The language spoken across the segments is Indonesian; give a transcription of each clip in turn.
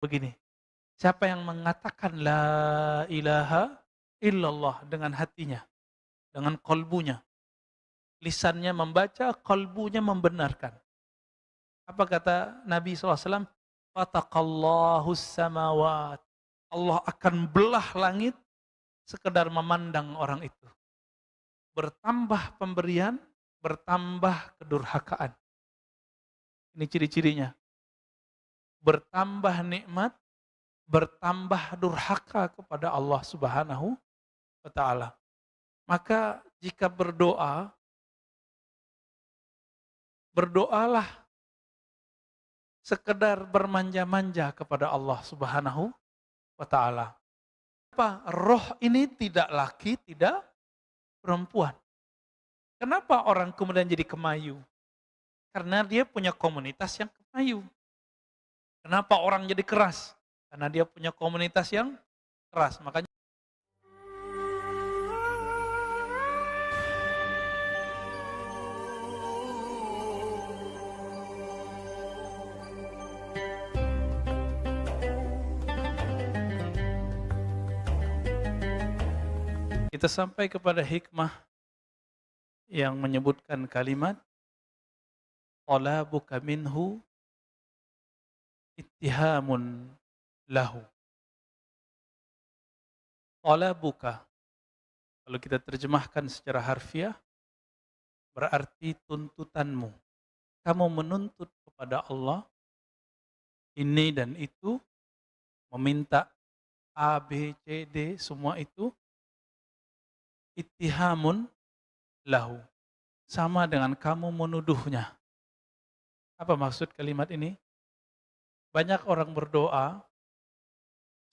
Begini, siapa yang mengatakan la ilaha illallah dengan hatinya, dengan kolbunya, lisannya membaca, kolbunya membenarkan. Apa kata Nabi SAW? Fataqallahu samawat. Allah akan belah langit sekedar memandang orang itu. Bertambah pemberian, bertambah kedurhakaan. Ini ciri-cirinya. Bertambah nikmat, bertambah durhaka kepada Allah Subhanahu wa taala. Maka jika berdoa, berdoalah sekedar bermanja-manja kepada Allah Subhanahu wa taala. Apa? Roh ini tidak laki, tidak perempuan. Kenapa orang kemudian jadi kemayu? Karena dia punya komunitas yang kemayu. Kenapa orang jadi keras? Karena dia punya komunitas yang keras. Makanya kita sampai kepada hikmah yang menyebutkan kalimat talabuka minhu ittihamun lahu. Talabuka, kalau kita terjemahkan secara harfiah, berarti tuntutanmu. Kamu menuntut kepada Allah ini dan itu, meminta A, B, C, D, semua itu ittihamun lahu. Sama dengan kamu menuduhnya. Apa maksud kalimat ini? Banyak orang berdoa,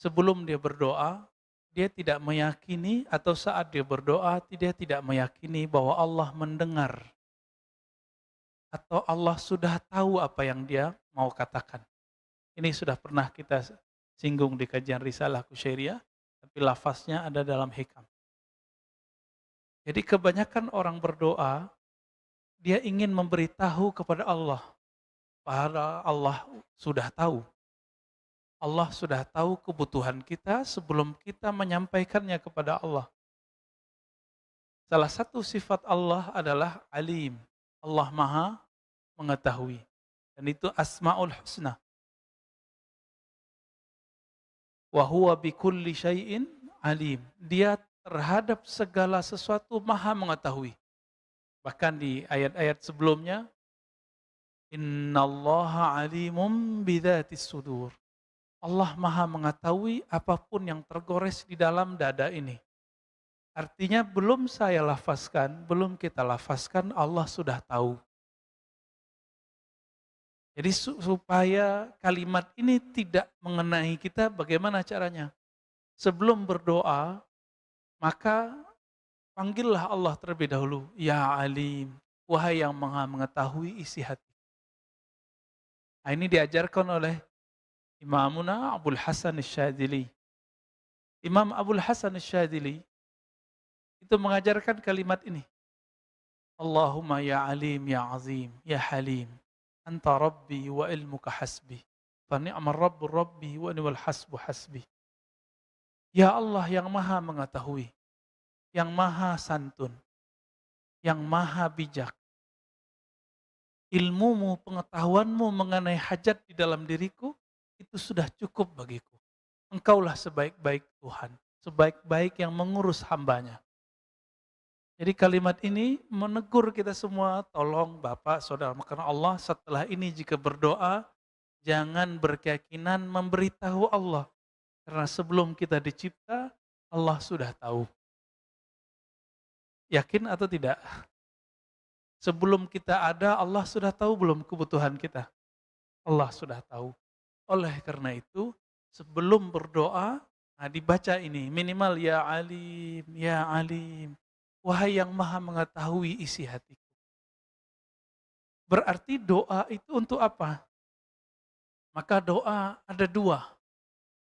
sebelum dia berdoa, dia tidak meyakini atau saat dia berdoa, dia tidak meyakini bahwa Allah mendengar. Atau Allah sudah tahu apa yang dia mau katakan. Ini sudah pernah kita singgung di kajian Risalah Kusyairiyah, tapi lafaznya ada dalam hikam. Jadi kebanyakan orang berdoa, dia ingin memberitahu kepada Allah. Padahal Allah sudah tahu. Allah sudah tahu kebutuhan kita sebelum kita menyampaikannya kepada Allah. Salah satu sifat Allah adalah alim. Allah maha mengetahui. Dan itu asma'ul husna. Wa huwa bikulli syai'in alim. Dia terhadap segala sesuatu maha mengetahui. Bahkan di ayat-ayat sebelumnya, innallaha alimum bidzatis sudur. Allah maha mengetahui apapun yang tergores di dalam dada ini. Artinya belum saya lafazkan, belum kita lafazkan, Allah sudah tahu. Jadi supaya kalimat ini tidak mengenai kita, bagaimana caranya? Sebelum berdoa, maka panggillah Allah terlebih dahulu. Ya alim, wahai yang maha mengetahui isi hati. Nah, ini diajarkan oleh Imamuna Abul Hasan Asy-Syadzili. Imam Abul Hasan Asy-Syadzili itu mengajarkan kalimat ini. Allahumma ya alim ya azim ya halim. Anta rabbi wa ilmuka hasbi. Fa ni'mar rabbur rabbi wa ni'mal hasbu hasbi. Ya Allah yang maha mengetahui, yang maha santun, yang maha bijak. Ilmumu, pengetahuanmu mengenai hajat di dalam diriku, itu sudah cukup bagiku. Engkaulah sebaik-baik Tuhan, sebaik-baik yang mengurus hambanya. Jadi kalimat ini menegur kita semua, tolong Bapak, Saudara, karena Allah setelah ini jika berdoa, jangan berkeyakinan memberitahu Allah. Karena sebelum kita dicipta, Allah sudah tahu. Yakin atau tidak? Sebelum kita ada, Allah sudah tahu belum kebutuhan kita? Allah sudah tahu. Oleh karena itu, sebelum berdoa, nah dibaca ini, minimal ya alim, ya alim. Wahai yang maha mengetahui isi hatiku. Berarti doa itu untuk apa? Maka doa ada dua.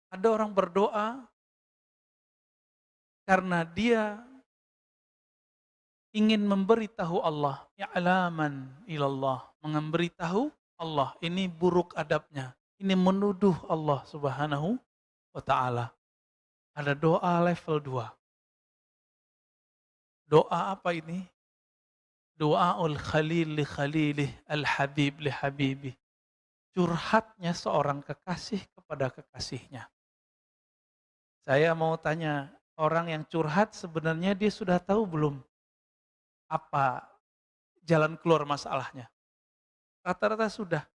Ada orang berdoa karena dia ingin memberitahu Allah, ya'laman ilallah, memberitahu Allah, ini buruk adabnya. ini menuduh Allah Subhanahu wa Ta'ala. Ada doa level 2. Doa apa ini? Doaul khalil li khalilih, al-habib li habibih. Curhatnya seorang kekasih kepada kekasihnya. Saya mau tanya, orang yang curhat sebenarnya dia sudah tahu belum apa jalan keluar masalahnya? Rata-rata sudah,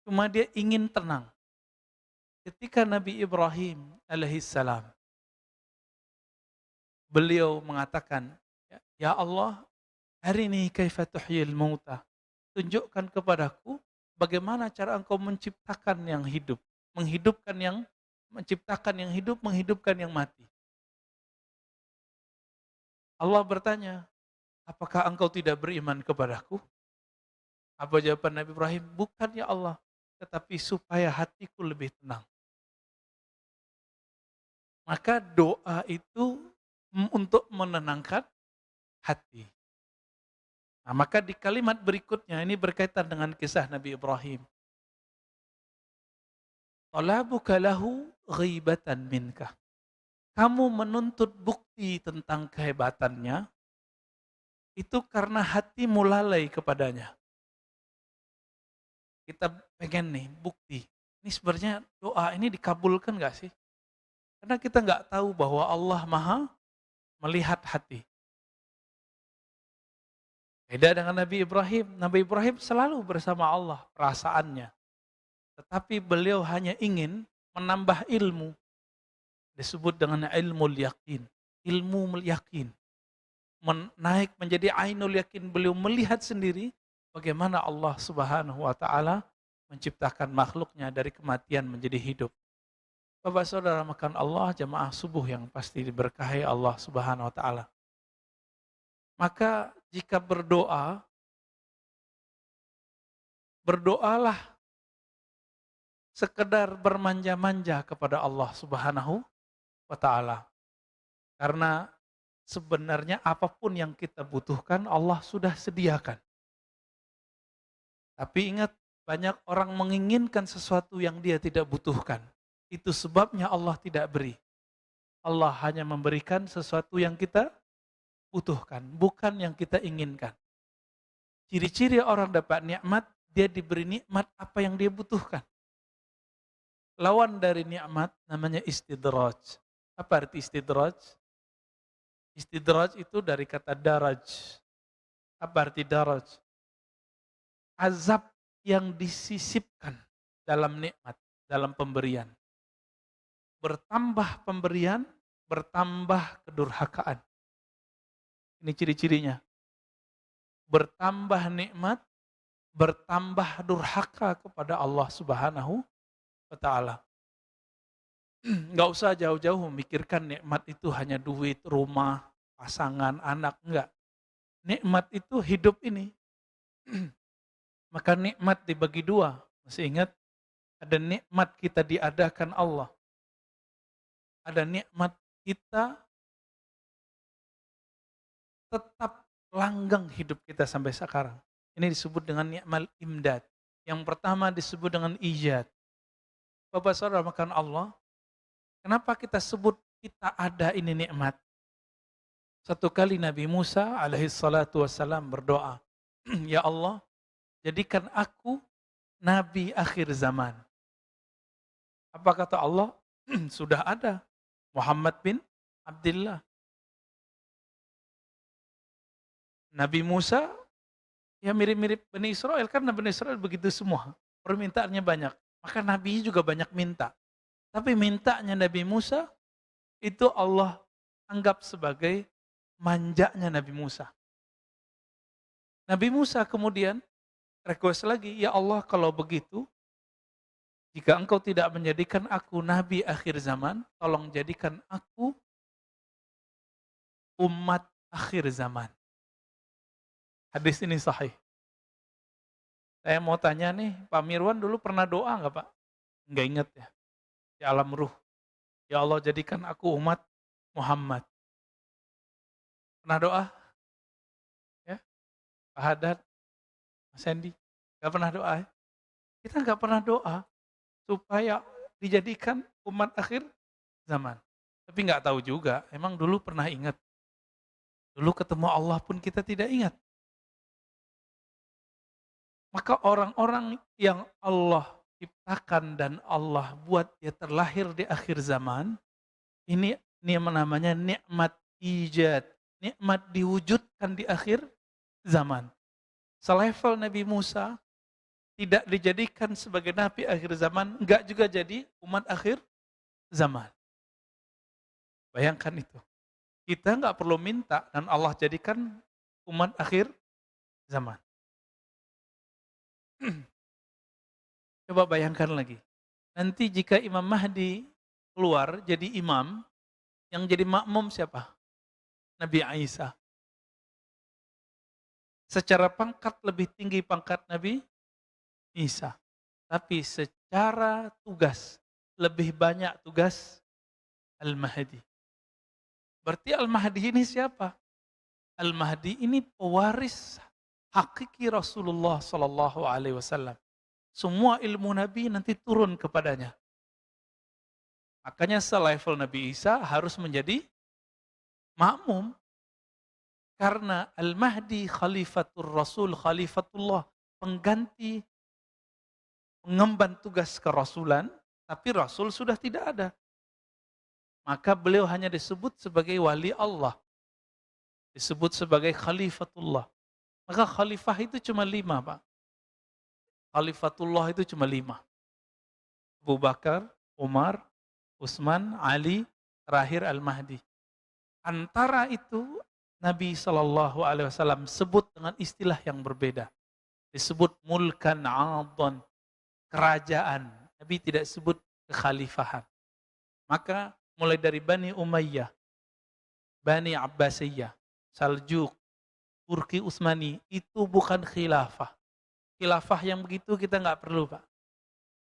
cuma dia ingin tenang. Ketika Nabi Ibrahim alaihissalam, beliau mengatakan, ya Allah, arini kaifa tuhyil mauta. Tunjukkan kepadaku bagaimana cara engkau menciptakan yang hidup, menciptakan yang hidup, menghidupkan yang mati. Allah bertanya, apakah engkau tidak beriman kepadaku? Apa jawaban Nabi Ibrahim? Bukan ya Allah, tetapi supaya hatiku lebih tenang. Maka doa itu untuk menenangkan hati. Nah, maka di kalimat berikutnya ini berkaitan dengan kisah Nabi Ibrahim. Talabuka lahu ghibatan minka. Kamu menuntut bukti tentang kehebatannya, itu karena hatimu lalai kepadanya. Kita pengen nih bukti. Ini sebenarnya doa ini dikabulkan gak sih? Karena kita nggak tahu bahwa Allah Maha melihat hati. Beda dengan Nabi Ibrahim. Nabi Ibrahim selalu bersama Allah perasaannya. Tetapi beliau hanya ingin menambah ilmu. Disebut dengan ilmu yakin. Ilmu yakin. Naik menjadi ainul yakin. Beliau melihat sendiri bagaimana Allah Subhanahu wa Ta'ala menciptakan makhluknya dari kematian menjadi hidup. Bapak saudara makan Allah, jamaah subuh yang pasti diberkahi Allah Subhanahu wa Ta'ala. Maka jika berdoalah sekedar bermanja-manja kepada Allah Subhanahu wa Ta'ala. Karena sebenarnya apapun yang kita butuhkan Allah sudah sediakan. Tapi ingat, banyak orang menginginkan sesuatu yang dia tidak butuhkan. Itu sebabnya Allah tidak beri. Allah hanya memberikan sesuatu yang kita butuhkan, bukan yang kita inginkan. Ciri-ciri orang dapat nikmat, dia diberi nikmat apa yang dia butuhkan. Lawan dari nikmat namanya istidraj. Apa arti istidraj? Istidraj itu dari kata daraj. Apa arti daraj? Azab yang disisipkan dalam nikmat, dalam pemberian. Bertambah pemberian, bertambah kedurhakaan. Ini ciri-cirinya. Bertambah nikmat, bertambah durhaka kepada Allah Subhanahu wa Ta'ala. Nggak usah jauh-jauh memikirkan nikmat itu hanya duit, rumah, pasangan, anak. Enggak. Nikmat itu hidup ini. Maka nikmat dibagi dua. Masih ingat? Ada nikmat kita diadakan Allah. Ada nikmat kita tetap langgeng hidup kita sampai sekarang. Ini disebut dengan nikmat imdad. Yang pertama disebut dengan ijad. Bapak saudara makan Allah, kenapa kita sebut kita ada ini nikmat? Satu kali Nabi Musa alaihi salatu wassalam berdoa, ya Allah, jadikan aku Nabi akhir zaman. Apa kata Allah? Sudah ada Muhammad bin Abdullah. Nabi Musa, ya mirip-mirip Bani Israel, karena Bani Israel begitu semua. Permintaannya banyak. Maka Nabi juga banyak minta. Tapi mintanya Nabi Musa, itu Allah anggap sebagai manjanya Nabi Musa. Nabi Musa kemudian request lagi, ya Allah kalau begitu, jika engkau tidak menjadikan aku Nabi akhir zaman, tolong jadikan aku umat akhir zaman. Hadis ini sahih. Saya mau tanya nih, Pak Mirwan dulu pernah doa nggak Pak? Nggak inget ya, di alam ruh. Ya Allah jadikan aku umat Muhammad. Pernah doa? Ya, Pak Haddad, Mas Sandy, nggak pernah doa ya? Kita nggak pernah doa. supaya dijadikan umat akhir zaman. Tapi nggak tahu juga, emang dulu pernah ingat. Dulu ketemu Allah pun kita tidak ingat. Maka orang-orang yang Allah ciptakan dan Allah buat dia terlahir di akhir zaman, ini yang namanya nikmat ijad, nikmat diwujudkan di akhir zaman. Selevel Nabi Musa tidak dijadikan sebagai nabi akhir zaman, enggak juga jadi umat akhir zaman. Bayangkan itu. Kita enggak perlu minta dan Allah jadikan umat akhir zaman. Coba bayangkan lagi. Nanti jika Imam Mahdi keluar jadi imam, yang jadi makmum siapa? Nabi Isa. Secara pangkat lebih tinggi pangkat Nabi Isa. Tapi secara tugas, lebih banyak tugas Al-Mahdi. Berarti Al-Mahdi ini siapa? Al-Mahdi ini pewaris hakiki Rasulullah Sallallahu Alaihi Wasallam. Semua ilmu Nabi nanti turun kepadanya. Makanya selevel Nabi Isa harus menjadi makmum. Karena Al-Mahdi khalifatul Rasul, khalifatullah, pengganti, pengemban tugas kerasulan, tapi Rasul sudah tidak ada. Maka beliau hanya disebut sebagai wali Allah. Disebut sebagai khalifatullah. Maka khalifah itu cuma 5, Pak. Khalifatullah itu cuma 5. Abu Bakar, Umar, Utsman, Ali, terakhir Al-Mahdi. Antara itu Nabi SAW sebut dengan istilah yang berbeda. Disebut mulkan adhan, kerajaan. Nabi tidak sebut kekhalifahan. Maka mulai dari Bani Umayyah, Bani Abbasiyah, Saljuk, Turki Utsmani, itu bukan khilafah. Khilafah yang begitu kita nggak perlu, Pak.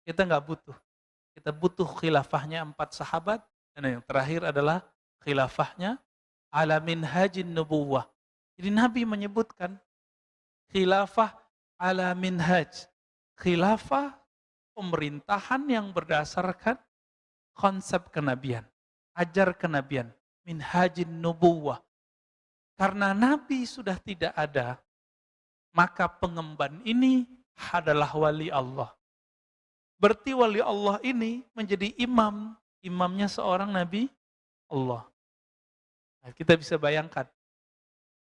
Kita nggak butuh. Kita butuh khilafahnya 4 sahabat, dan yang terakhir adalah khilafahnya ala minhajin nubuwah. Jadi Nabi menyebutkan khilafah ala minhaj. Khilafah pemerintahan yang berdasarkan konsep kenabian. Ajar kenabian. Minhajin nubuwah. Karena Nabi sudah tidak ada, maka pengemban ini adalah wali Allah. Berarti wali Allah ini menjadi imam. Imamnya seorang Nabi Allah. Nah, kita bisa bayangkan.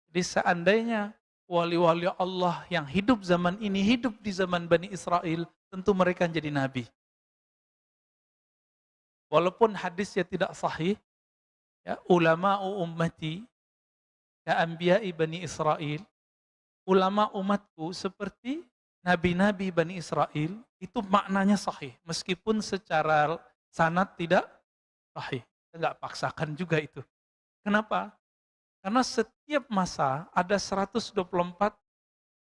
Jadi seandainya wali-wali Allah yang hidup zaman ini, hidup di zaman Bani Israel, tentu mereka jadi Nabi. Walaupun hadisnya tidak sahih, ya, ulama'u ummati, ya anbiya'i Bani Israel, ulama umatku seperti nabi-nabi Bani Israel, itu maknanya sahih. Meskipun secara sanad tidak sahih. Kita nggak paksakan juga itu. Kenapa? Karena setiap masa ada 124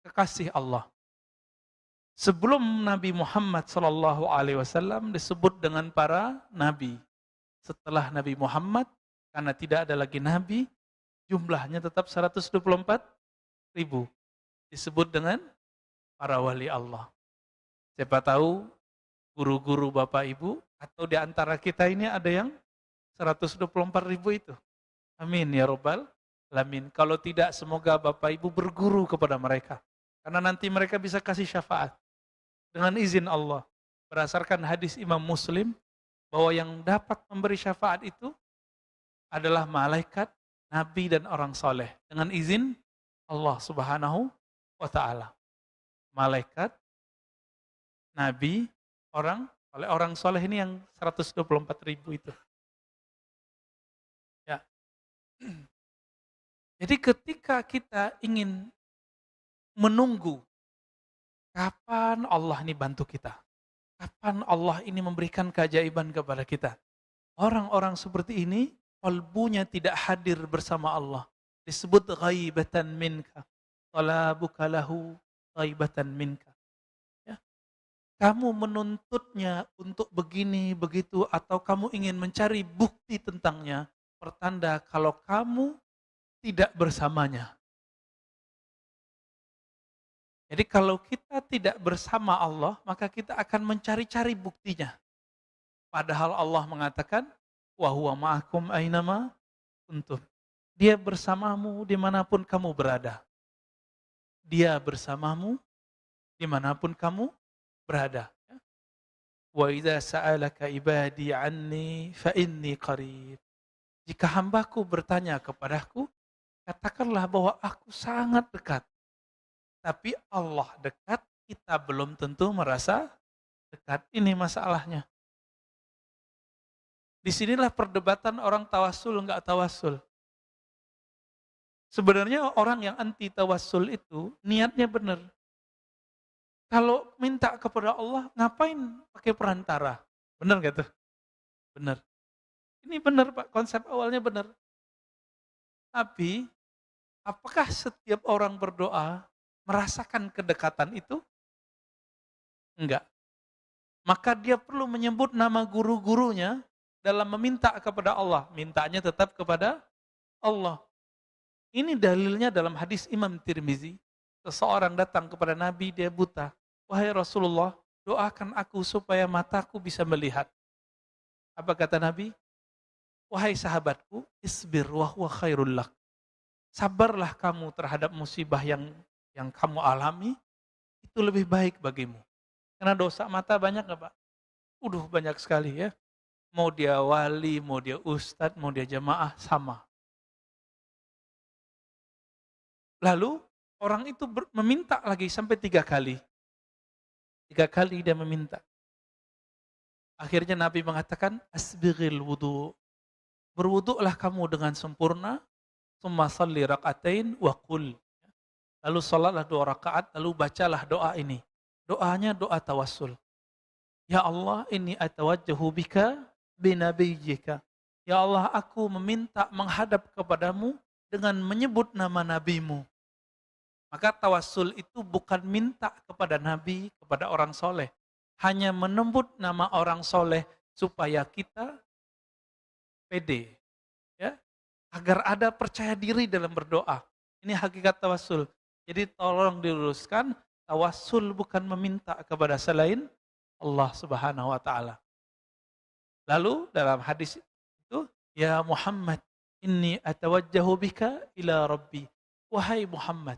kekasih Allah. Sebelum Nabi Muhammad SAW disebut dengan para nabi. Setelah Nabi Muhammad, karena tidak ada lagi nabi, jumlahnya tetap 124.000. Disebut dengan para wali Allah. Siapa tahu guru-guru Bapak Ibu atau di antara kita ini ada yang 124.000 itu. Amin ya Rabbal alamin. Kalau tidak, semoga Bapak Ibu berguru kepada mereka. Karena nanti mereka bisa kasih syafaat. Dengan izin Allah. Berdasarkan hadis Imam Muslim, bahwa yang dapat memberi syafaat itu adalah malaikat, nabi, dan orang soleh. Dengan izin Allah Subhanahu wa ta'ala. Malaikat, nabi, orang soleh ini yang 124.000 itu. Ya. Jadi ketika kita ingin menunggu kapan Allah ini bantu kita, kapan Allah ini memberikan keajaiban kepada kita, orang-orang seperti ini kalbunya tidak hadir bersama Allah. Disebut ghaibatan minka, talabuka lahu ghaibatan minka. Ya. Kamu menuntutnya untuk begini, begitu, atau kamu ingin mencari bukti tentangnya, pertanda kalau kamu tidak bersamanya. Jadi kalau kita tidak bersama Allah, maka kita akan mencari-cari buktinya. Padahal Allah mengatakan, wa huwa ma'akum ainama kuntum. Dia bersamamu dimanapun kamu berada. Dia bersamamu dimanapun kamu berada. Wa idza sa'alaka ibadi anni fa inni qarib. Jika hambaku bertanya kepadaku, katakanlah bahwa aku sangat dekat. Tapi Allah dekat, kita belum tentu merasa dekat. Ini masalahnya. Disinilah perdebatan orang tawassul enggak tawassul. Sebenarnya orang yang anti tawassul itu niatnya benar. Kalau minta kepada Allah, ngapain pakai perantara? Benar gak tuh? Benar. Ini benar Pak, konsep awalnya benar. Tapi, apakah setiap orang berdoa merasakan kedekatan itu? Enggak. Maka dia perlu menyebut nama guru-gurunya dalam meminta kepada Allah. Mintanya tetap kepada Allah. Ini dalilnya dalam hadis Imam Tirmizi. Seseorang datang kepada Nabi, dia buta. Wahai Rasulullah, doakan aku supaya mataku bisa melihat. Apa kata Nabi? Wahai sahabatku, isbir wa huwa khairul lak. Sabarlah kamu terhadap musibah yang kamu alami, itu lebih baik bagimu. Karena dosa mata banyak gak Pak? Banyak sekali ya. Mau dia wali, mau dia ustadz, mau dia jamaah, sama. Lalu orang itu meminta lagi sampai 3 kali. 3 kali dia meminta. Akhirnya Nabi mengatakan, asbighil wudu. Berwuduklah kamu dengan sempurna, summa salli rak'atain wa qul. Lalu salatlah 2 rakaat, lalu bacalah doa ini. Doanya doa tawassul. Ya Allah, inni atawajjahu bika binabiyyika. Ya Allah, aku meminta menghadap kepadamu dengan menyebut nama nabimu. Maka tawassul itu bukan minta kepada nabi, kepada orang soleh. Hanya menyebut nama orang soleh supaya kita pede. Ya, agar ada percaya diri dalam berdoa. Ini hakikat tawassul. Jadi tolong diluruskan, tawassul bukan meminta kepada selain Allah Subhanahu wa taala. Lalu dalam hadis itu, ya Muhammad, inni atawajjahu bika ila Rabbi. Wahai Muhammad,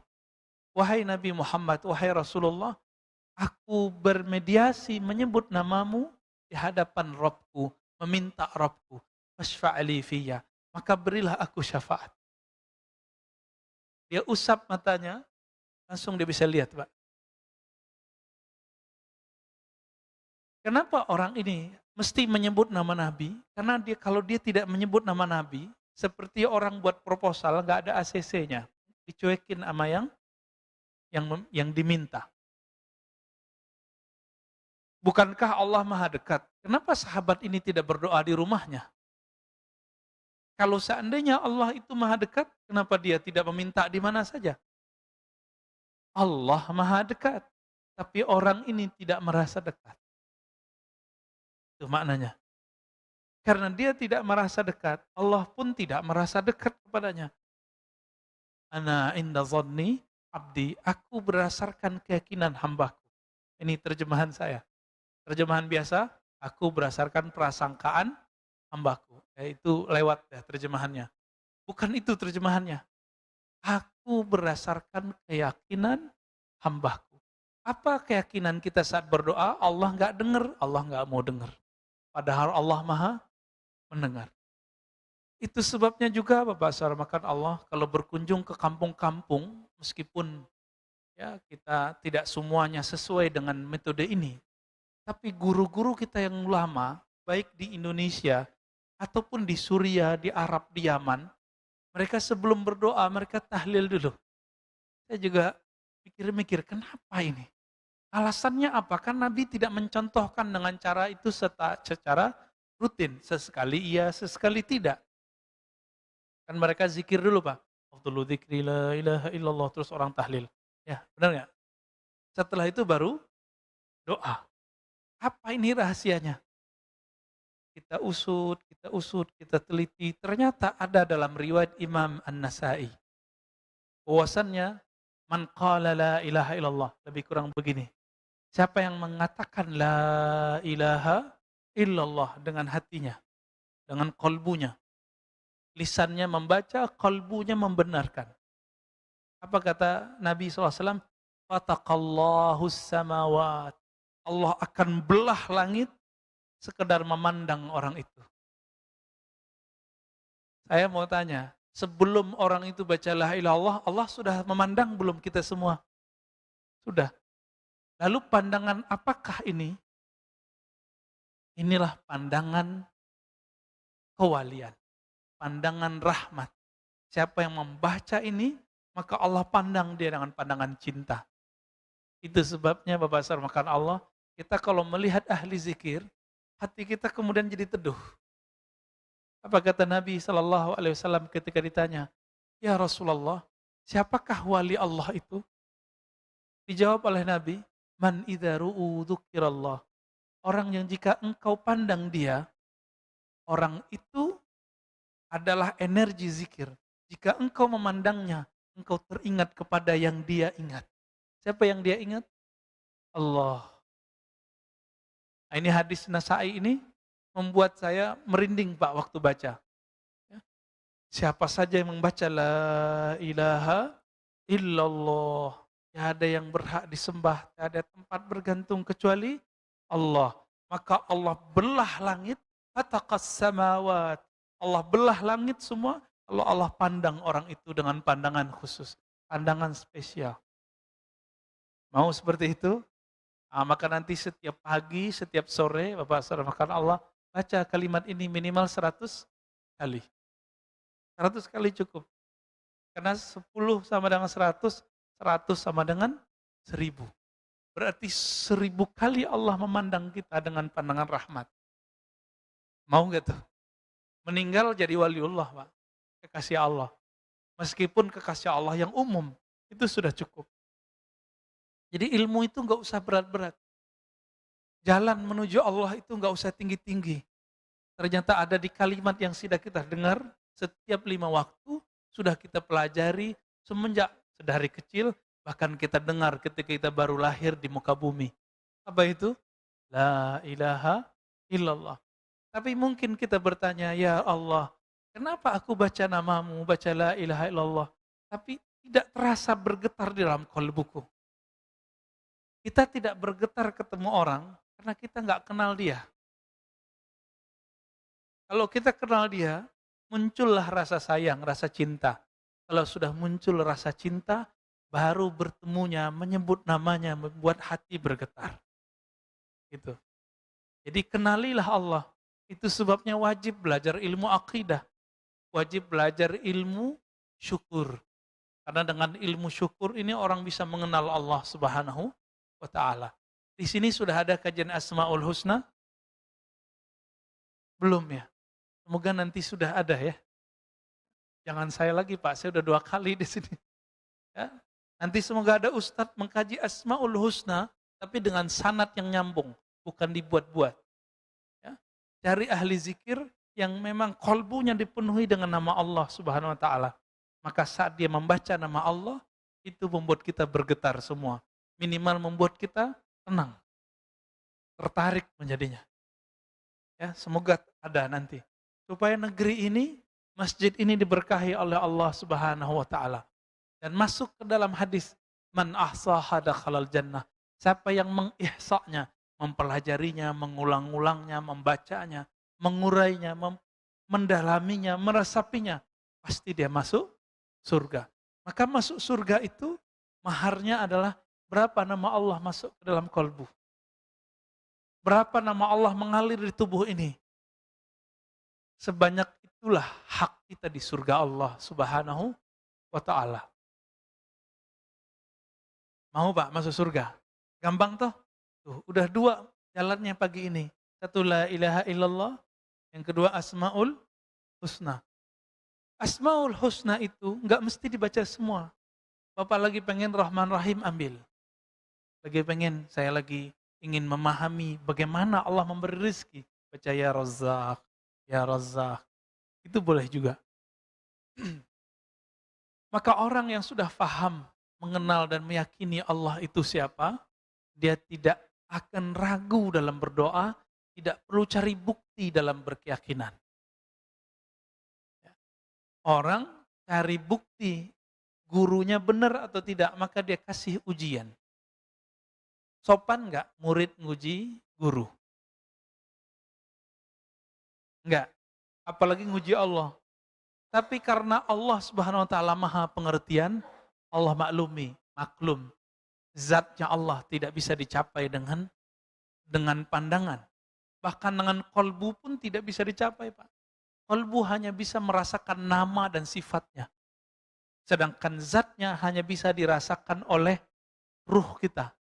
wahai Nabi Muhammad, wahai Rasulullah, aku bermediasi menyebut namamu di hadapan Rabbku, meminta Rabbku, fasfa'li fiyya, maka berilah aku syafaat. Dia usap matanya, langsung dia bisa lihat, Pak. Kenapa orang ini mesti menyebut nama Nabi? Karena kalau dia tidak menyebut nama Nabi, seperti orang buat proposal, nggak ada ACC-nya. Dicuekin sama yang diminta. Bukankah Allah maha dekat? Kenapa sahabat ini tidak berdoa di rumahnya? Kalau seandainya Allah itu maha dekat, kenapa dia tidak meminta di mana saja? Allah maha dekat, tapi orang ini tidak merasa dekat. Itu maknanya. Karena dia tidak merasa dekat, Allah pun tidak merasa dekat kepadanya. Ana inda dhanni abdi, aku berdasarkan keyakinan hambaku. Ini terjemahan saya. Terjemahan biasa, aku berdasarkan prasangkaan hambaku. Itu lewat ya terjemahannya. Bukan itu terjemahannya. Aku berdasarkan keyakinan hambaku. Apa keyakinan kita saat berdoa? Allah nggak dengar, Allah nggak mau dengar. Padahal Allah maha mendengar. Itu sebabnya juga Bapak Saudara makan Allah kalau berkunjung ke kampung-kampung, meskipun ya kita tidak semuanya sesuai dengan metode ini, tapi guru-guru kita yang lama, baik di Indonesia ataupun di Suriah, di Arab, di Yaman, mereka sebelum berdoa mereka tahlil dulu. Saya juga mikir-mikir, kenapa ini? Alasannya apa? Kan Nabi tidak mencontohkan dengan cara itu secara rutin, sesekali iya, sesekali tidak. Kan mereka zikir dulu Pak. Afdhalu dzikri la ilaha illallah, terus orang tahlil. Ya, benar nggak? Setelah itu baru doa. Apa ini rahasianya? Kita usut, kita teliti. Ternyata ada dalam riwayat Imam An-Nasai. Bahwasannya Man qala la ilaha illallah. Lebih kurang begini. Siapa yang mengatakan la ilaha illallah dengan hatinya, dengan kolbunya. Lisannya membaca, kolbunya membenarkan. Apa kata Nabi SAW? Fataqallahu samawat. Allah akan belah langit sekedar memandang orang itu. Saya mau tanya, sebelum orang itu baca la ilaha illallah, Allah sudah memandang belum kita semua? Sudah. Lalu pandangan apakah ini? Inilah pandangan kewalian, pandangan rahmat. Siapa yang membaca ini, maka Allah pandang dia dengan pandangan cinta. Itu sebabnya Bapak Sarmakan Allah, kita kalau melihat ahli zikir, hati kita kemudian jadi teduh. Apa kata Nabi SAW ketika ditanya, ya Rasulullah, siapakah wali Allah itu? Dijawab oleh Nabi, man idza ru'u dzukirallah. Orang yang jika engkau pandang dia, orang itu adalah energi zikir. Jika engkau memandangnya, engkau teringat kepada yang dia ingat. Siapa yang dia ingat? Allah. Nah, ini hadis Nasa'i ini membuat saya merinding Pak waktu baca. Ya. Siapa saja yang membaca la ilaha illallah. Tidak ada yang berhak disembah, tidak ada tempat bergantung kecuali Allah. Maka Allah belah langit, fataqas samawat. Allah belah langit semua, kalau Allah pandang orang itu dengan pandangan khusus, pandangan spesial. Mau seperti itu? Nah, maka nanti setiap pagi, setiap sore, Bapak Saudara makan Allah, baca kalimat ini minimal 100 kali. 100 kali cukup. Karena 10 sama dengan 100, 100 sama dengan 1000. Berarti 1000 kali Allah memandang kita dengan pandangan rahmat. Mau gak tuh? Meninggal jadi waliullah Pak. Kekasih Allah. Meskipun kekasih Allah yang umum, itu sudah cukup. Jadi ilmu itu gak usah berat-berat. Jalan menuju Allah itu gak usah tinggi-tinggi. Ternyata ada di kalimat yang sudah kita dengar setiap 5 waktu, sudah kita pelajari semenjak dari kecil, bahkan kita dengar ketika kita baru lahir di muka bumi. Apa itu? La ilaha illallah. Tapi mungkin kita bertanya, ya Allah, kenapa aku baca namamu, baca la ilaha illallah, tapi tidak terasa bergetar di dalam kolbuku. Kita tidak bergetar ketemu orang, karena kita nggak kenal dia. Kalau kita kenal dia, muncullah rasa sayang, rasa cinta. Kalau sudah muncul rasa cinta, baru bertemunya, menyebut namanya, membuat hati bergetar. Gitu. Jadi kenalilah Allah. Itu sebabnya wajib belajar ilmu akidah. Wajib belajar ilmu syukur. Karena dengan ilmu syukur ini orang bisa mengenal Allah Subhanahu wa ta'ala. Di sini sudah ada kajian Asmaul Husna? Belum ya? Semoga nanti sudah ada ya. Jangan saya lagi Pak, saya udah 2 kali di sini. Ya. Nanti semoga ada ustadz mengkaji Asmaul Husna, tapi dengan sanad yang nyambung, bukan dibuat-buat. Ya. Cari ahli zikir yang memang kolbunya dipenuhi dengan nama Allah Subhanahu wa ta'ala. Maka saat dia membaca nama Allah, itu membuat kita bergetar semua. Minimal membuat kita tenang. Tertarik menjadinya. Ya, semoga ada nanti. Supaya negeri ini, masjid ini diberkahi oleh Allah Subhanahu wa ta'ala. Dan masuk ke dalam hadis, man ahsaha dakhalal jannah. Siapa yang mengihsa'nya, mempelajarinya, mengulang-ulangnya, membacanya, mengurainya, mendalaminya, meresapinya, pasti dia masuk surga. Maka masuk surga itu maharnya adalah berapa nama Allah masuk ke dalam kolbu. Berapa nama Allah mengalir di tubuh ini. Sebanyak itulah hak kita di surga Allah Subhanahu wa ta'ala. Mau Pak masuk surga? Gampang toh? Tuh, udah 2 jalannya pagi ini. Satu la ilaha illallah, yang kedua Asmaul Husna. Asmaul Husna itu nggak mesti dibaca semua. Bapak lagi pengen Rahman Rahim ambil. Saya lagi ingin memahami bagaimana Allah memberi rezeki. Baca ya Razzaq, ya Razzaq. Itu boleh juga. Maka orang yang sudah paham mengenal dan meyakini Allah itu siapa, dia tidak akan ragu dalam berdoa, tidak perlu cari bukti dalam berkeyakinan. Orang cari bukti gurunya benar atau tidak, maka dia kasih ujian. Sopan nggak murid nguji guru? Enggak. Apalagi nguji Allah. Tapi karena Allah Subhanahu wa taala Maha Pengertian, Allah maklum. Zatnya Allah tidak bisa dicapai dengan pandangan. Bahkan dengan kolbu pun tidak bisa dicapai, Pak. Kolbu hanya bisa merasakan nama dan sifatnya. Sedangkan zatnya hanya bisa dirasakan oleh ruh kita.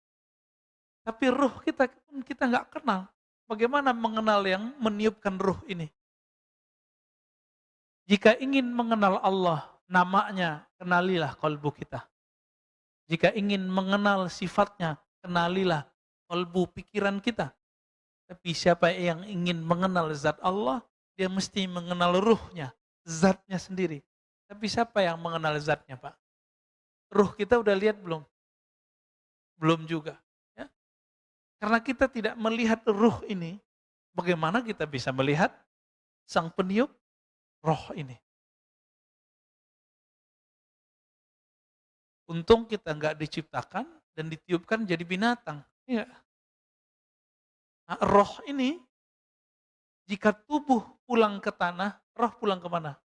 Tapi ruh kita pun kita nggak kenal. Bagaimana mengenal yang meniupkan ruh ini? Jika ingin mengenal Allah, namanya, kenalilah kolbu kita. Jika ingin mengenal sifatnya, kenalilah kolbu pikiran kita. Tapi siapa yang ingin mengenal zat Allah, dia mesti mengenal ruhnya, zatnya sendiri. Tapi siapa yang mengenal zatnya, Pak? Ruh kita udah lihat belum? Belum juga. Ya? Karena kita tidak melihat ruh ini, bagaimana kita bisa melihat sang peniup roh ini? Untung kita nggak diciptakan dan ditiupkan jadi binatang. Ya. Nah, roh ini, jika tubuh pulang ke tanah, roh pulang ke mana?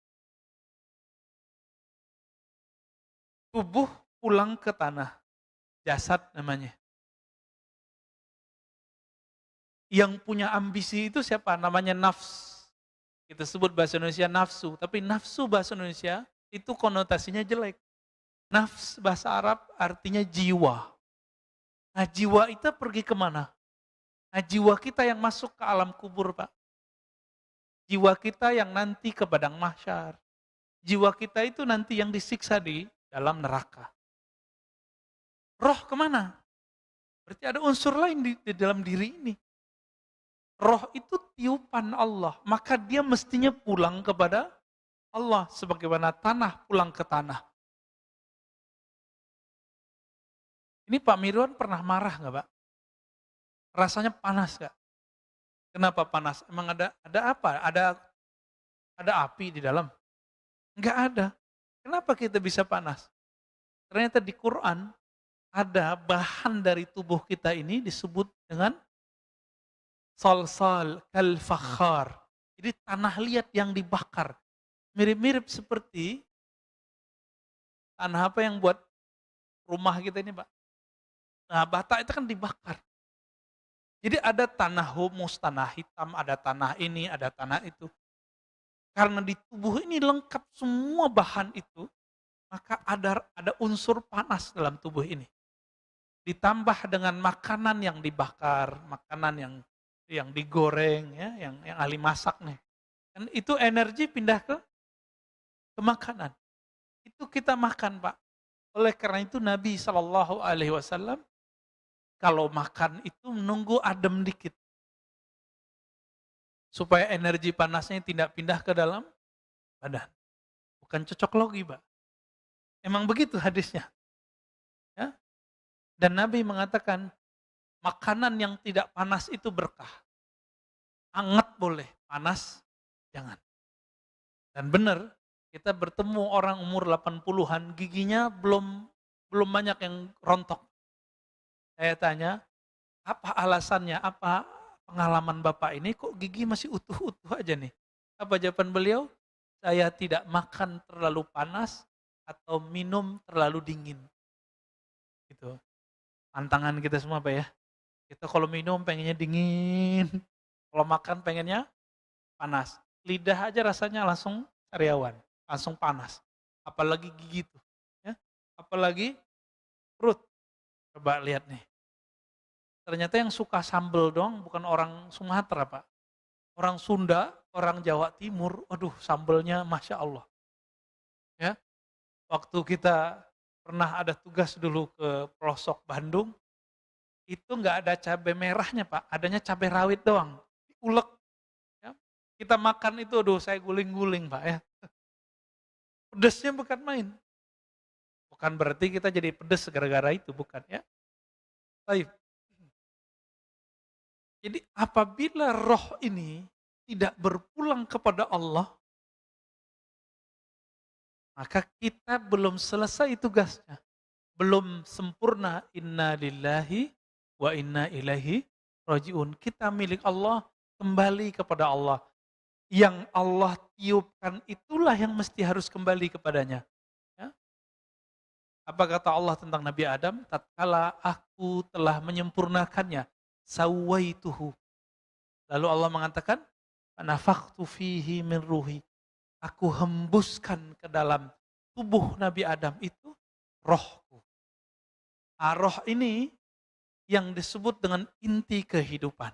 Tubuh pulang ke tanah, jasad namanya. Yang punya ambisi itu siapa? Namanya nafs. Kita sebut bahasa Indonesia nafsu, tapi nafsu bahasa Indonesia itu konotasinya jelek. Nafs bahasa Arab artinya jiwa. Nah jiwa itu pergi kemana? Nah jiwa kita yang masuk ke alam kubur, Pak. Jiwa kita yang nanti ke padang mahsyar. Jiwa kita itu nanti yang disiksa di dalam neraka. Roh kemana? Berarti ada unsur lain di dalam diri ini. Roh itu tiupan Allah, maka dia mestinya pulang kepada Allah sebagaimana tanah pulang ke tanah. Ini Pak Mirwan pernah marah nggak, Pak? Rasanya panas nggak? Kenapa panas? Emang ada apa? Ada api di dalam? Nggak ada. Kenapa kita bisa panas? Ternyata di Quran ada bahan dari tubuh kita ini disebut dengan salsal kal fakhar. Jadi tanah liat yang dibakar. Mirip-mirip seperti tanah apa yang buat rumah kita ini, Pak. Nah, bata itu kan dibakar. Jadi ada tanah humus, tanah hitam, ada tanah ini, ada tanah itu. Karena di tubuh ini lengkap semua bahan itu, maka ada unsur panas dalam tubuh ini. Ditambah dengan makanan yang dibakar, makanan yang digoreng, ya, yang ahli masak nih. Dan itu energi pindah ke makanan. Itu kita makan, Pak. Oleh karena itu Nabi SAW kalau makan itu menunggu adem dikit. Supaya energi panasnya tidak pindah ke dalam badan. Bukan cocok logi, Pak. Emang begitu hadisnya. Ya? Dan Nabi mengatakan, makanan yang tidak panas itu berkah. Anget boleh, panas jangan. Dan benar, kita bertemu orang umur 80-an, giginya belum banyak yang rontok. Saya tanya, apa alasannya, apa pengalaman Bapak ini kok gigi masih utuh-utuh aja nih? Apa jawaban beliau? Saya tidak makan terlalu panas atau minum terlalu dingin. Gitu. Tantangan kita semua Pak ya. Kita kalau minum pengennya dingin, kalau makan pengennya panas. Lidah aja rasanya langsung sariawan, langsung panas. Apalagi gigi tuh. Ya. Apalagi perut. Coba lihat nih. Ternyata yang suka sambel dong bukan orang Sumatera, Pak. Orang Sunda, orang Jawa Timur, aduh sambelnya Masya Allah. Ya, waktu kita pernah ada tugas dulu ke pelosok Bandung, itu nggak ada cabai merahnya Pak, adanya cabai rawit doang. Ulek. Ya. Kita makan itu, aduh saya guling-guling Pak ya. Pedasnya bukan main. Bukan berarti kita jadi pedes gara-gara itu, bukan ya. Baik. Jadi apabila roh ini tidak berpulang kepada Allah, maka kita belum selesai tugasnya. Belum sempurna, inna lillahi wa inna ilaihi rajiun. Kita milik Allah, kembali kepada Allah. Yang Allah tiupkan itulah yang mesti harus kembali kepadanya. Ya. Apa kata Allah tentang Nabi Adam? Tatkala aku telah menyempurnakannya, sawaituhu. Lalu Allah mengatakan, nafakhtu fihi min ruhi. Aku hembuskan ke dalam tubuh Nabi Adam itu rohku. Roh ini yang disebut dengan inti kehidupan.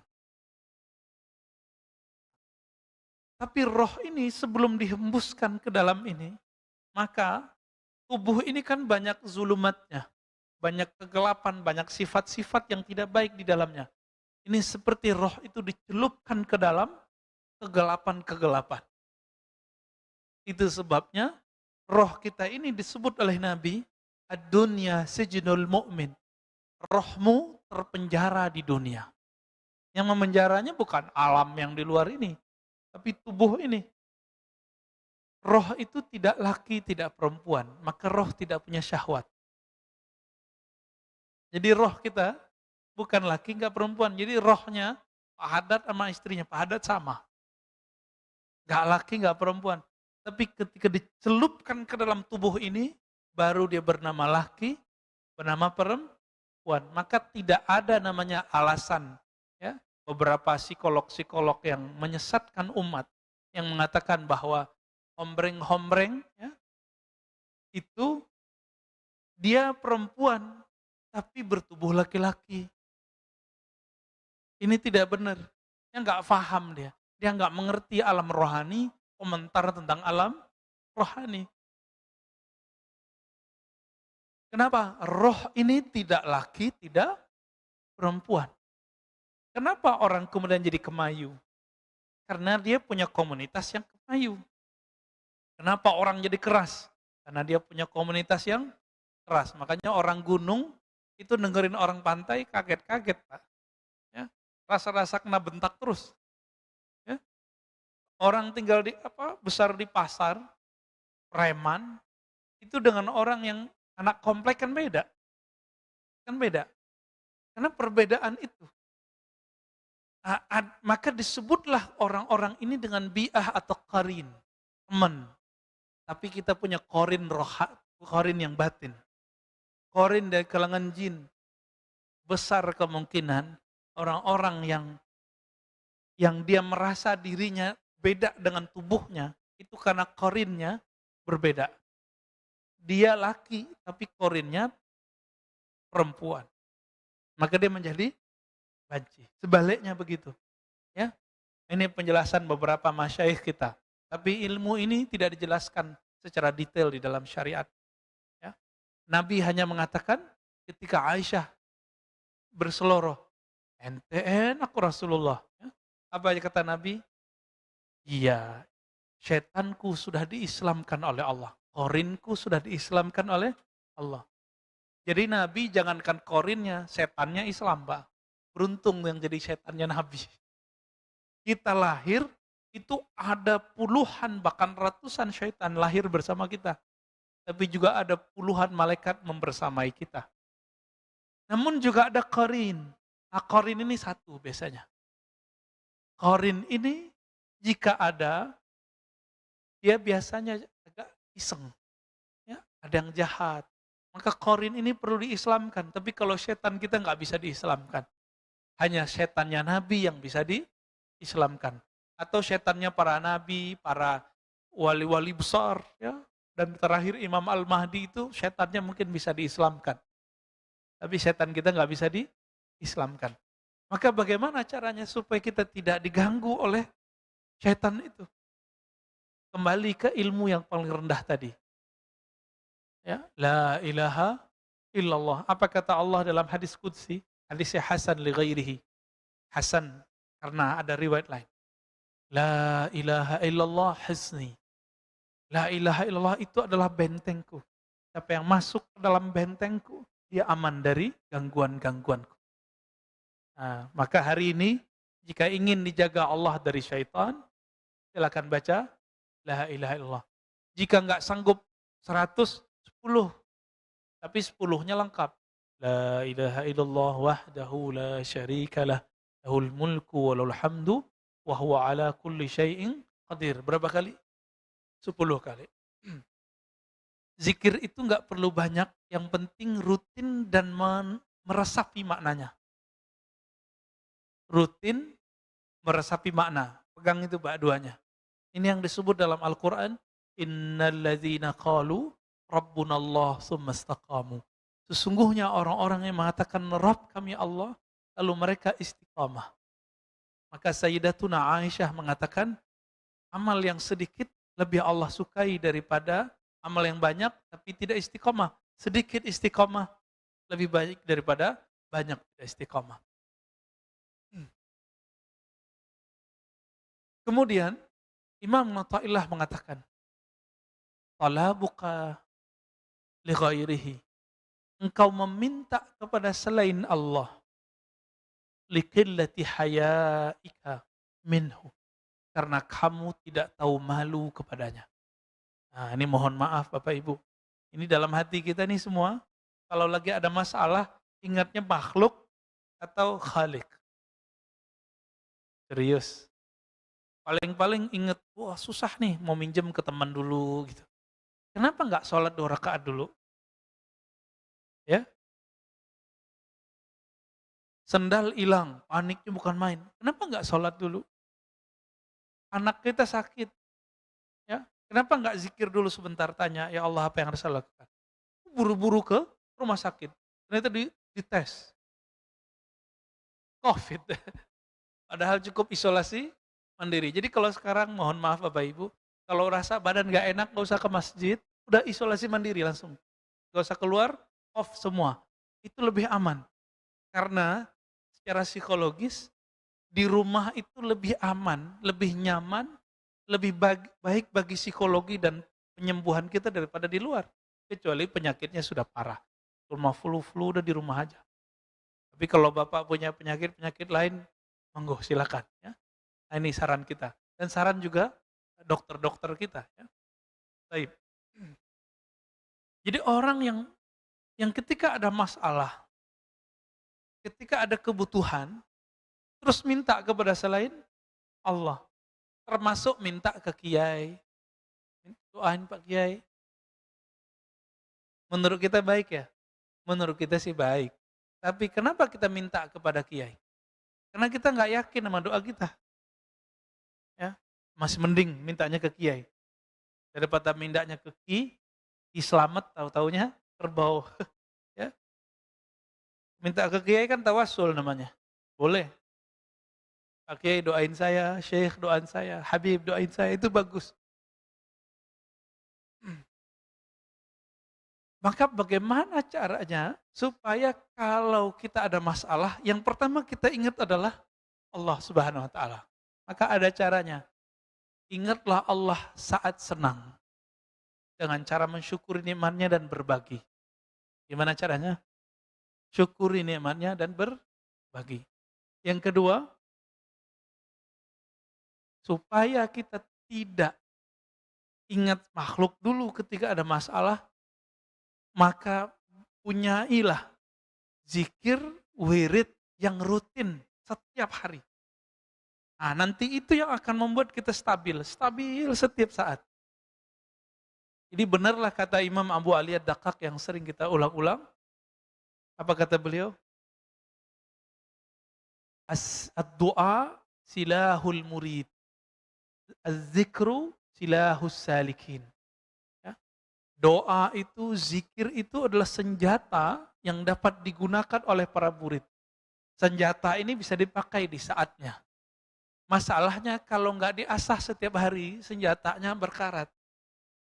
Tapi roh ini sebelum dihembuskan ke dalam ini, maka tubuh ini kan banyak zulumatnya, banyak kegelapan, banyak sifat-sifat yang tidak baik di dalamnya. Ini seperti roh itu dicelupkan ke dalam kegelapan-kegelapan. Itu sebabnya roh kita ini disebut oleh Nabi, ad-dunya sijnul mu'min. Rohmu terpenjara di dunia. Yang memenjaranya bukan alam yang di luar ini, tapi tubuh ini. Roh itu tidak laki, tidak perempuan, maka roh tidak punya syahwat. Jadi roh kita bukan laki, enggak perempuan. Jadi rohnya Pak Haddad sama istrinya, Pak Haddad sama. Enggak laki, enggak perempuan. Tapi ketika dicelupkan ke dalam tubuh ini, baru dia bernama laki, bernama perempuan. Maka tidak ada namanya alasan. Ya, beberapa psikolog-psikolog yang menyesatkan umat, yang mengatakan bahwa hombreng-hombreng ya, itu dia perempuan, tapi bertubuh laki-laki. Ini tidak benar. Dia nggak paham dia. Dia nggak mengerti alam rohani, komentar tentang alam rohani. Kenapa? Roh ini tidak laki, tidak perempuan. Kenapa orang kemudian jadi kemayu? Karena dia punya komunitas yang kemayu. Kenapa orang jadi keras? Karena dia punya komunitas yang keras. Makanya orang gunung itu dengerin orang pantai kaget-kaget, Pak. Ya, rasa-rasa kena bentak terus. Ya. Orang tinggal besar di pasar, preman, itu dengan orang yang anak komplek kan beda. Kan beda. Karena perbedaan itu. Maka disebutlah orang-orang ini dengan bi'ah atau qarin, teman. Tapi kita punya qarin yang batin. Qarin dari kalangan jin. Besar kemungkinan orang-orang yang dia merasa dirinya beda dengan tubuhnya, itu karena qarinnya berbeda. Dia laki, tapi qarinnya perempuan. Maka dia menjadi banci. Sebaliknya begitu. Ya, ini penjelasan beberapa masyayikh kita. Tapi ilmu ini tidak dijelaskan secara detail di dalam syariat. Ya. Nabi hanya mengatakan ketika Aisyah berseloroh, ente enak Rasulullah. Ya. Apa yang kata Nabi? Iya, setanku sudah diislamkan oleh Allah. Korinku sudah diislamkan oleh Allah. Jadi Nabi jangankan korinnya, setannya Islam, Pak. Beruntung yang jadi setannya Nabi. Kita lahir, itu ada puluhan bahkan ratusan syaitan lahir bersama kita. Tapi juga ada puluhan malaikat membersamai kita. Namun juga ada qarin. Nah, qarin ini satu biasanya. Qarin ini jika ada, dia biasanya agak iseng. Ya, ada yang jahat. Maka qarin ini perlu diislamkan. Tapi kalau setan kita nggak bisa diislamkan. Hanya setannya Nabi yang bisa diislamkan. Atau setannya para nabi, para wali-wali besar. Ya. Dan terakhir Imam Al-Mahdi itu setannya mungkin bisa diislamkan. Tapi setan kita nggak bisa diislamkan. Maka bagaimana caranya supaya kita tidak diganggu oleh setan itu? Kembali ke ilmu yang paling rendah tadi. Ya, la ilaha illallah. Apa kata Allah dalam hadis qudsi? Hadisnya Hasan li ghairihi. Hasan karena ada riwayat lain. La ilaha illallah hisni. La ilaha illallah itu adalah bentengku. siapa yang masuk ke dalam bentengku, dia aman dari gangguan-gangguanku. Nah, maka hari ini, jika ingin dijaga Allah dari syaitan, silakan baca La ilaha illallah. Jika nggak sanggup 100, 10. Tapi 10-nya lengkap. La ilaha illallah wahdahu la syarikalah. Lahul mulku wa lahul hamdu. Wa huwa ala kulli syai'in qadir. Berapa kali? 10 kali. Zikir itu nggak perlu banyak. Yang penting rutin dan meresapi maknanya. Rutin meresapi makna. Pegang itu Pak duanya. Ini yang disebut dalam Al-Quran. Innalladzina qalu Rabbunallah summa istaqamu. Sesungguhnya orang-orang yang mengatakan Rabb kami Allah, lalu mereka istiqamah. Maka Sayyidatuna Aisyah mengatakan, amal yang sedikit lebih Allah sukai daripada amal yang banyak tapi tidak istiqamah. Sedikit istiqamah lebih baik daripada banyak tidak istiqamah. Kemudian Imam Athaillah mengatakan, talabuka li ghairihi. Engkau meminta kepada selain Allah. Liqillati hayaika minhu. Karena kamu tidak tahu malu kepadanya. Nah, ini mohon maaf Bapak Ibu. Ini dalam hati kita nih semua, kalau lagi ada masalah, ingatnya makhluk atau khalik. Serius. Paling-paling ingat, wah susah nih mau minjem ke teman dulu gitu. Kenapa nggak sholat 2 rakaat dulu? Ya, sendal hilang, paniknya bukan main. Kenapa nggak sholat dulu? Anak kita sakit, ya. Kenapa nggak zikir dulu sebentar, tanya, ya Allah apa yang harus saya lakukan? Buru-buru ke rumah sakit. Ternyata dites. COVID. Padahal cukup isolasi mandiri. Jadi kalau sekarang mohon maaf Bapak Ibu, kalau rasa badan nggak enak nggak usah ke masjid, udah isolasi mandiri langsung. Nggak usah keluar, off semua. Itu lebih aman. Karena secara psikologis di rumah itu lebih aman, lebih nyaman, lebih baik bagi psikologi dan penyembuhan kita daripada di luar. Kecuali penyakitnya sudah parah. Rumah flu udah di rumah aja. Tapi kalau Bapak punya penyakit-penyakit lain, monggo silakan. Ya. Nah, ini saran kita. Dan saran juga dokter-dokter kita. Ya. Baik. Jadi orang yang ketika ada masalah, ketika ada kebutuhan, terus minta kepada selain Allah. Termasuk minta ke kiai. Doain Pak Kiai. Menurut kita baik ya? Menurut kita sih baik. Tapi kenapa kita minta kepada kiai? Karena kita nggak yakin sama doa kita. Ya, masih mending mintanya ke kiai. Daripada mintanya ke ki selamat tahu-taunya kerbau. Ya. Minta ke kiai kan tawasul namanya. Boleh. Pak Kiai doain saya, Syekh doain saya, Habib doain saya, itu bagus. Maka bagaimana caranya supaya kalau kita ada masalah, yang pertama kita ingat adalah Allah Subhanahu wa taala. Maka ada caranya. Ingatlah Allah saat senang. Dengan cara mensyukuri nikmatnya dan berbagi. Gimana caranya? Syukuri nikmatnya dan berbagi. Yang kedua, supaya kita tidak ingat makhluk dulu ketika ada masalah, maka punyailah zikir, wirid yang rutin setiap hari. Nah, nanti itu yang akan membuat kita stabil setiap saat. Jadi benarlah kata Imam Abu Ali Ad-Daqqaq yang sering kita ulang-ulang. Apa kata beliau? Ad-du'a silahul murid. Az-zikru silahus salikin. Ya. Doa itu, zikir itu adalah senjata yang dapat digunakan oleh para murid. Senjata ini bisa dipakai di saatnya. Masalahnya kalau nggak diasah setiap hari, senjatanya berkarat.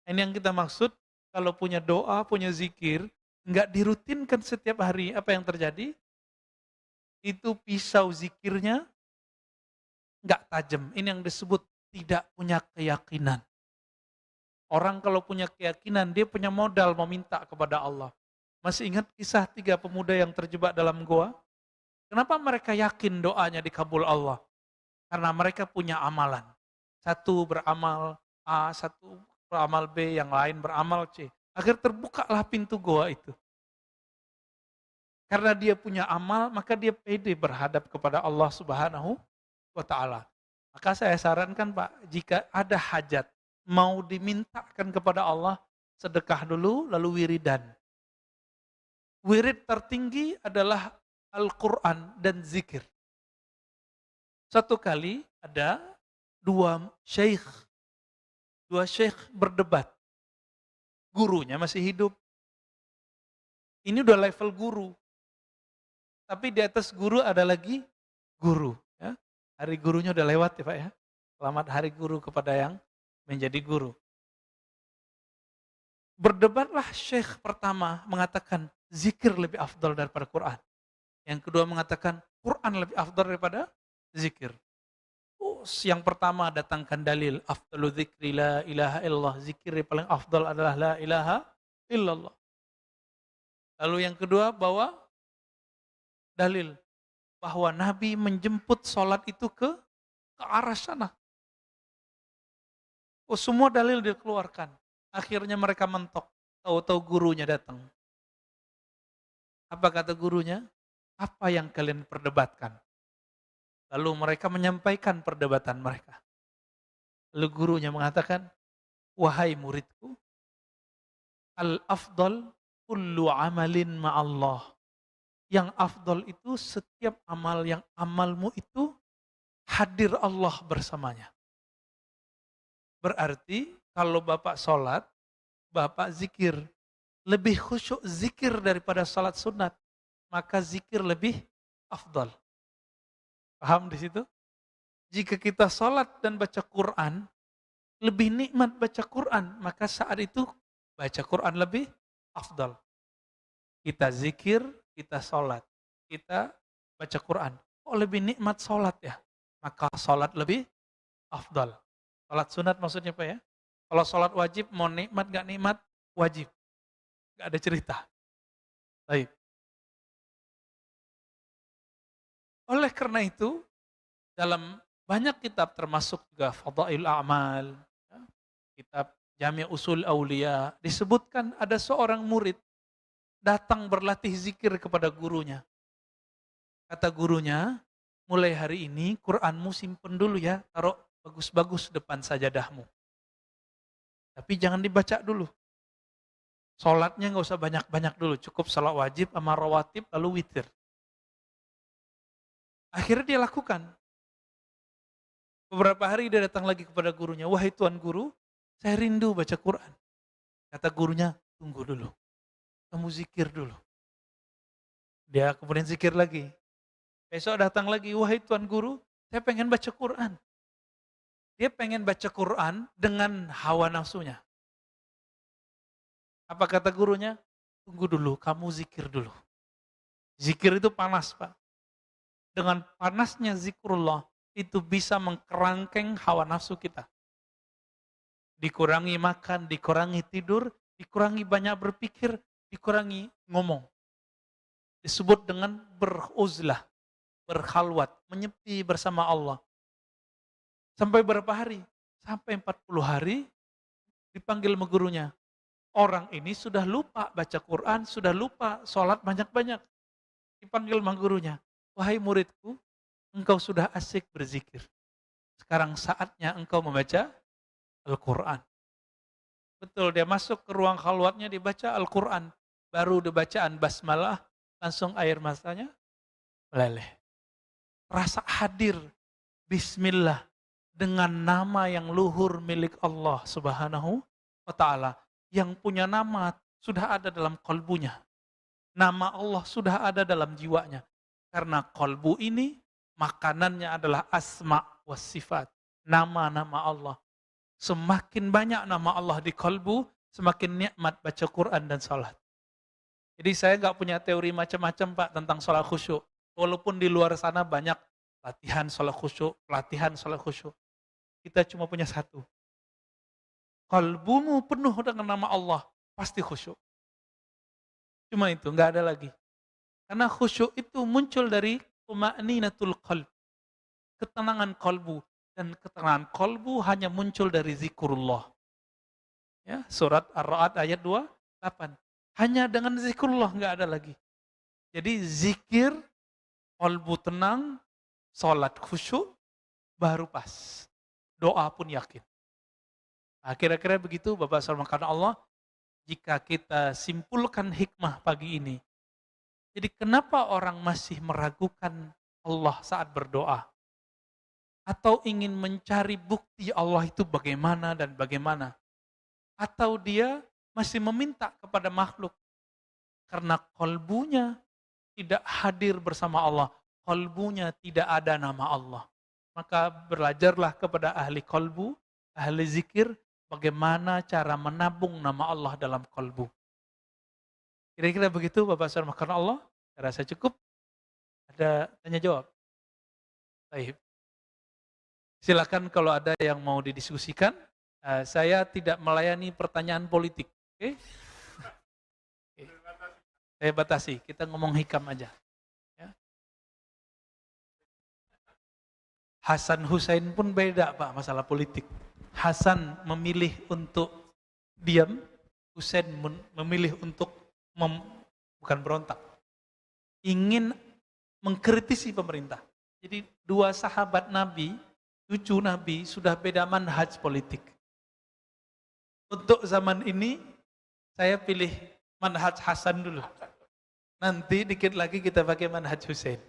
Ini yang kita maksud, kalau punya doa, punya zikir, nggak dirutinkan setiap hari, apa yang terjadi? Itu pisau zikirnya nggak tajam. Ini yang disebut tidak punya keyakinan. Orang kalau punya keyakinan, dia punya modal meminta kepada Allah. Masih ingat kisah 3 pemuda yang terjebak dalam goa? Kenapa mereka yakin doanya dikabul Allah? Karena mereka punya amalan. Satu beramal A, satu beramal B, yang lain beramal C. Akhir terbukalah pintu goa itu. Karena dia punya amal, maka dia pede berhadap kepada Allah Subhanahu wa Ta'ala. Maka saya sarankan Pak, jika ada hajat, mau dimintakan kepada Allah, sedekah dulu, lalu wiridan. Wirid tertinggi adalah Al-Quran dan zikir. Satu kali ada dua syekh berdebat. Gurunya masih hidup. Ini udah level guru. Tapi di atas guru ada lagi guru. Ya. Hari gurunya udah lewat ya Pak ya. Selamat hari guru kepada yang menjadi guru. Berdebatlah syekh pertama mengatakan zikir lebih afdal daripada Quran. Yang kedua mengatakan Quran lebih afdal daripada zikir. Yang pertama datangkan dalil afdalu dzikri la ilaha illallah, zikir yang paling afdal adalah la ilaha illallah. Lalu yang kedua bawa dalil bahwa Nabi menjemput sholat itu ke arah sana. Semua dalil dikeluarkan. Akhirnya mereka mentok. Tahu-tahu gurunya datang. Apa kata gurunya? Apa yang kalian perdebatkan? Lalu mereka menyampaikan perdebatan mereka. Lalu gurunya mengatakan, wahai muridku, al-afdal kullu amalin ma'allah. Yang afdal itu setiap amal yang amalmu itu hadir Allah bersamanya. Berarti kalau Bapak sholat, Bapak zikir. Lebih khusyuk zikir daripada sholat sunat. Maka zikir lebih afdal. Paham di situ? Jika kita sholat dan baca Quran, lebih nikmat baca Quran, maka saat itu baca Quran lebih afdal. Kita zikir, kita sholat, kita baca Quran. Oh lebih nikmat sholat ya? Maka sholat lebih afdal. Sholat sunat maksudnya Pak ya? Kalau sholat wajib mau nikmat gak nikmat, wajib. Gak ada cerita. Baik. Oleh karena itu, dalam banyak kitab termasuk juga Fadail A'mal, ya, kitab Jami' Usul Aulia, disebutkan ada seorang murid datang berlatih zikir kepada gurunya. Kata gurunya, mulai hari ini Quranmu simpen dulu ya, taruh bagus-bagus depan sajadahmu. Tapi jangan dibaca dulu. Sholatnya nggak usah banyak-banyak dulu, cukup sholat wajib sama rawatib lalu witir. Akhirnya dia lakukan. Beberapa hari dia datang lagi kepada gurunya, wahai tuan guru, saya rindu baca Quran. Kata gurunya, tunggu dulu, kamu zikir dulu. Dia kemudian zikir lagi. Besok datang lagi, wahai tuan guru, saya pengen baca Quran. Dia pengen baca Quran dengan hawa nafsunya. Apa kata gurunya? Tunggu dulu, kamu zikir dulu. Zikir itu panas Pak. Dengan panasnya zikrullah, itu bisa mengkerangkeng hawa nafsu kita. Dikurangi makan, dikurangi tidur, dikurangi banyak berpikir, dikurangi ngomong. Disebut dengan beruzlah, berkhalwat, menyepi bersama Allah. Sampai berapa hari? Sampai 40 hari dipanggil sama gurunya. Orang ini sudah lupa baca Quran, sudah lupa sholat banyak-banyak. Dipanggil sama gurunya. Wahai muridku, engkau sudah asik berzikir. Sekarang saatnya engkau membaca Al-Quran. Betul, dia masuk ke ruang khalwatnya, dibaca Al-Quran. Baru dibacaan basmalah, langsung air matanya meleleh. Rasa hadir, bismillah, dengan nama yang luhur milik Allah Subhanahu wa Ta'ala. Yang punya nama sudah ada dalam kalbunya. Nama Allah sudah ada dalam jiwanya. Karena kalbu ini makanannya adalah asma wa sifat. Nama-nama Allah. Semakin banyak nama Allah di kalbu, semakin nikmat baca Quran dan salat. Jadi saya nggak punya teori macam-macam Pak tentang salat khusyuk. Walaupun di luar sana banyak pelatihan salat khusyuk. Kita cuma punya satu. Kalbumu penuh dengan nama Allah, pasti khusyuk. Cuma itu, nggak ada lagi. Karena khusyuk itu muncul dari tuma'ninatul qalb, ketenangan kalbu. Dan ketenangan kalbu hanya muncul dari zikrullah. Ya, surat Ar-Ra'd ayat 28. Hanya dengan zikrullah, nggak ada lagi. Jadi zikir, kalbu tenang, salat khusyuk, baru pas. Doa pun yakin. Nah, kira-kira begitu Bapak Saudara karena Allah, jika kita simpulkan hikmah pagi ini. Jadi kenapa orang masih meragukan Allah saat berdoa? Atau ingin mencari bukti Allah itu bagaimana dan bagaimana? Atau dia masih meminta kepada makhluk? Karena kalbunya tidak hadir bersama Allah. Kalbunya tidak ada nama Allah. Maka belajarlah kepada ahli kalbu, ahli zikir, bagaimana cara menabung nama Allah dalam kalbu. Kira-kira begitu Bapak Saudara karena Allah. Saya rasa cukup. Ada tanya jawab? Baik. Silakan kalau ada yang mau didiskusikan. Saya tidak melayani pertanyaan politik. Oke? Oke. Saya batasi, kita ngomong hikam aja. Ya. Hasan Hussein pun beda Pak masalah politik. Hasan memilih untuk diam, Hussein memilih untuk bukan berontak. Ingin mengkritisi pemerintah. Jadi dua sahabat Nabi, cucu Nabi sudah beda manhaj politik. Untuk zaman ini saya pilih manhaj Hasan dulu. Nanti dikit lagi kita pakai manhaj Hussein.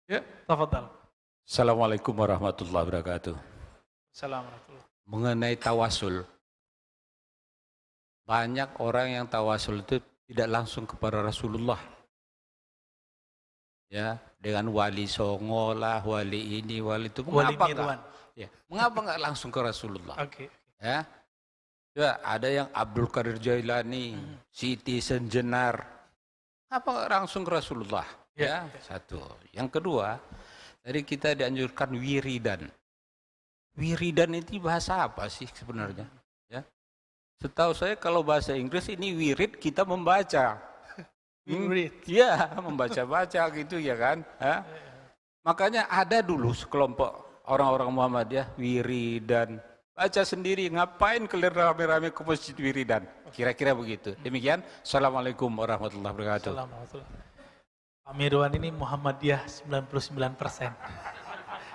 Ya, tafadhal. Assalamualaikum warahmatullahi wabarakatuh. Assalamualaikum. Mengenai tawasul, banyak orang yang tawasul itu tidak langsung kepada Rasulullah. Ya, dengan wali Songo lah, wali ini, wali itu. Mengapa enggak? Ya, mengapa enggak langsung ke Rasulullah? Oke. Ya. Ya, ada yang Abdul Qadir Jailani, Siti Senjenar. Apa enggak langsung ke Rasulullah? Ya, satu. Yang kedua, tadi kita dianjurkan wiridan. Wiridan itu bahasa apa sih sebenarnya? Ya. Setahu saya kalau bahasa Inggris ini wirid kita membaca. Wirid. Ya, membaca-baca gitu ya kan. Ha? Makanya ada dulu sekelompok orang-orang Muhammadiyah wiridan. Baca sendiri, ngapain kalian rame-rame ke masjid wiridan? Kira-kira begitu. Demikian, Assalamualaikum warahmatullahi wabarakatuh. Assalamualaikum. Pak Mirwan ini Muhammadiyah 99%.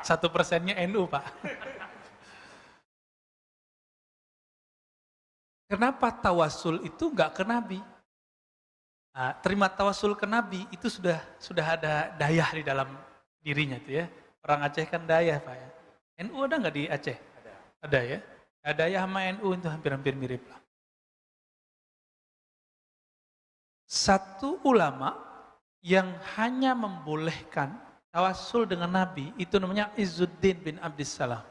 1%-nya NU Pak. Kenapa tawasul itu enggak ke Nabi? Nah, terima tawasul ke Nabi itu sudah ada dayah di dalam dirinya tuh ya. Orang Aceh kan dayah Pak ya. NU ada nggak di Aceh? Ada ya. Dayah sama NU itu hampir-hampir mirip lah. Satu ulama yang hanya membolehkan tawasul dengan Nabi itu namanya Izzuddin bin Abdissalam.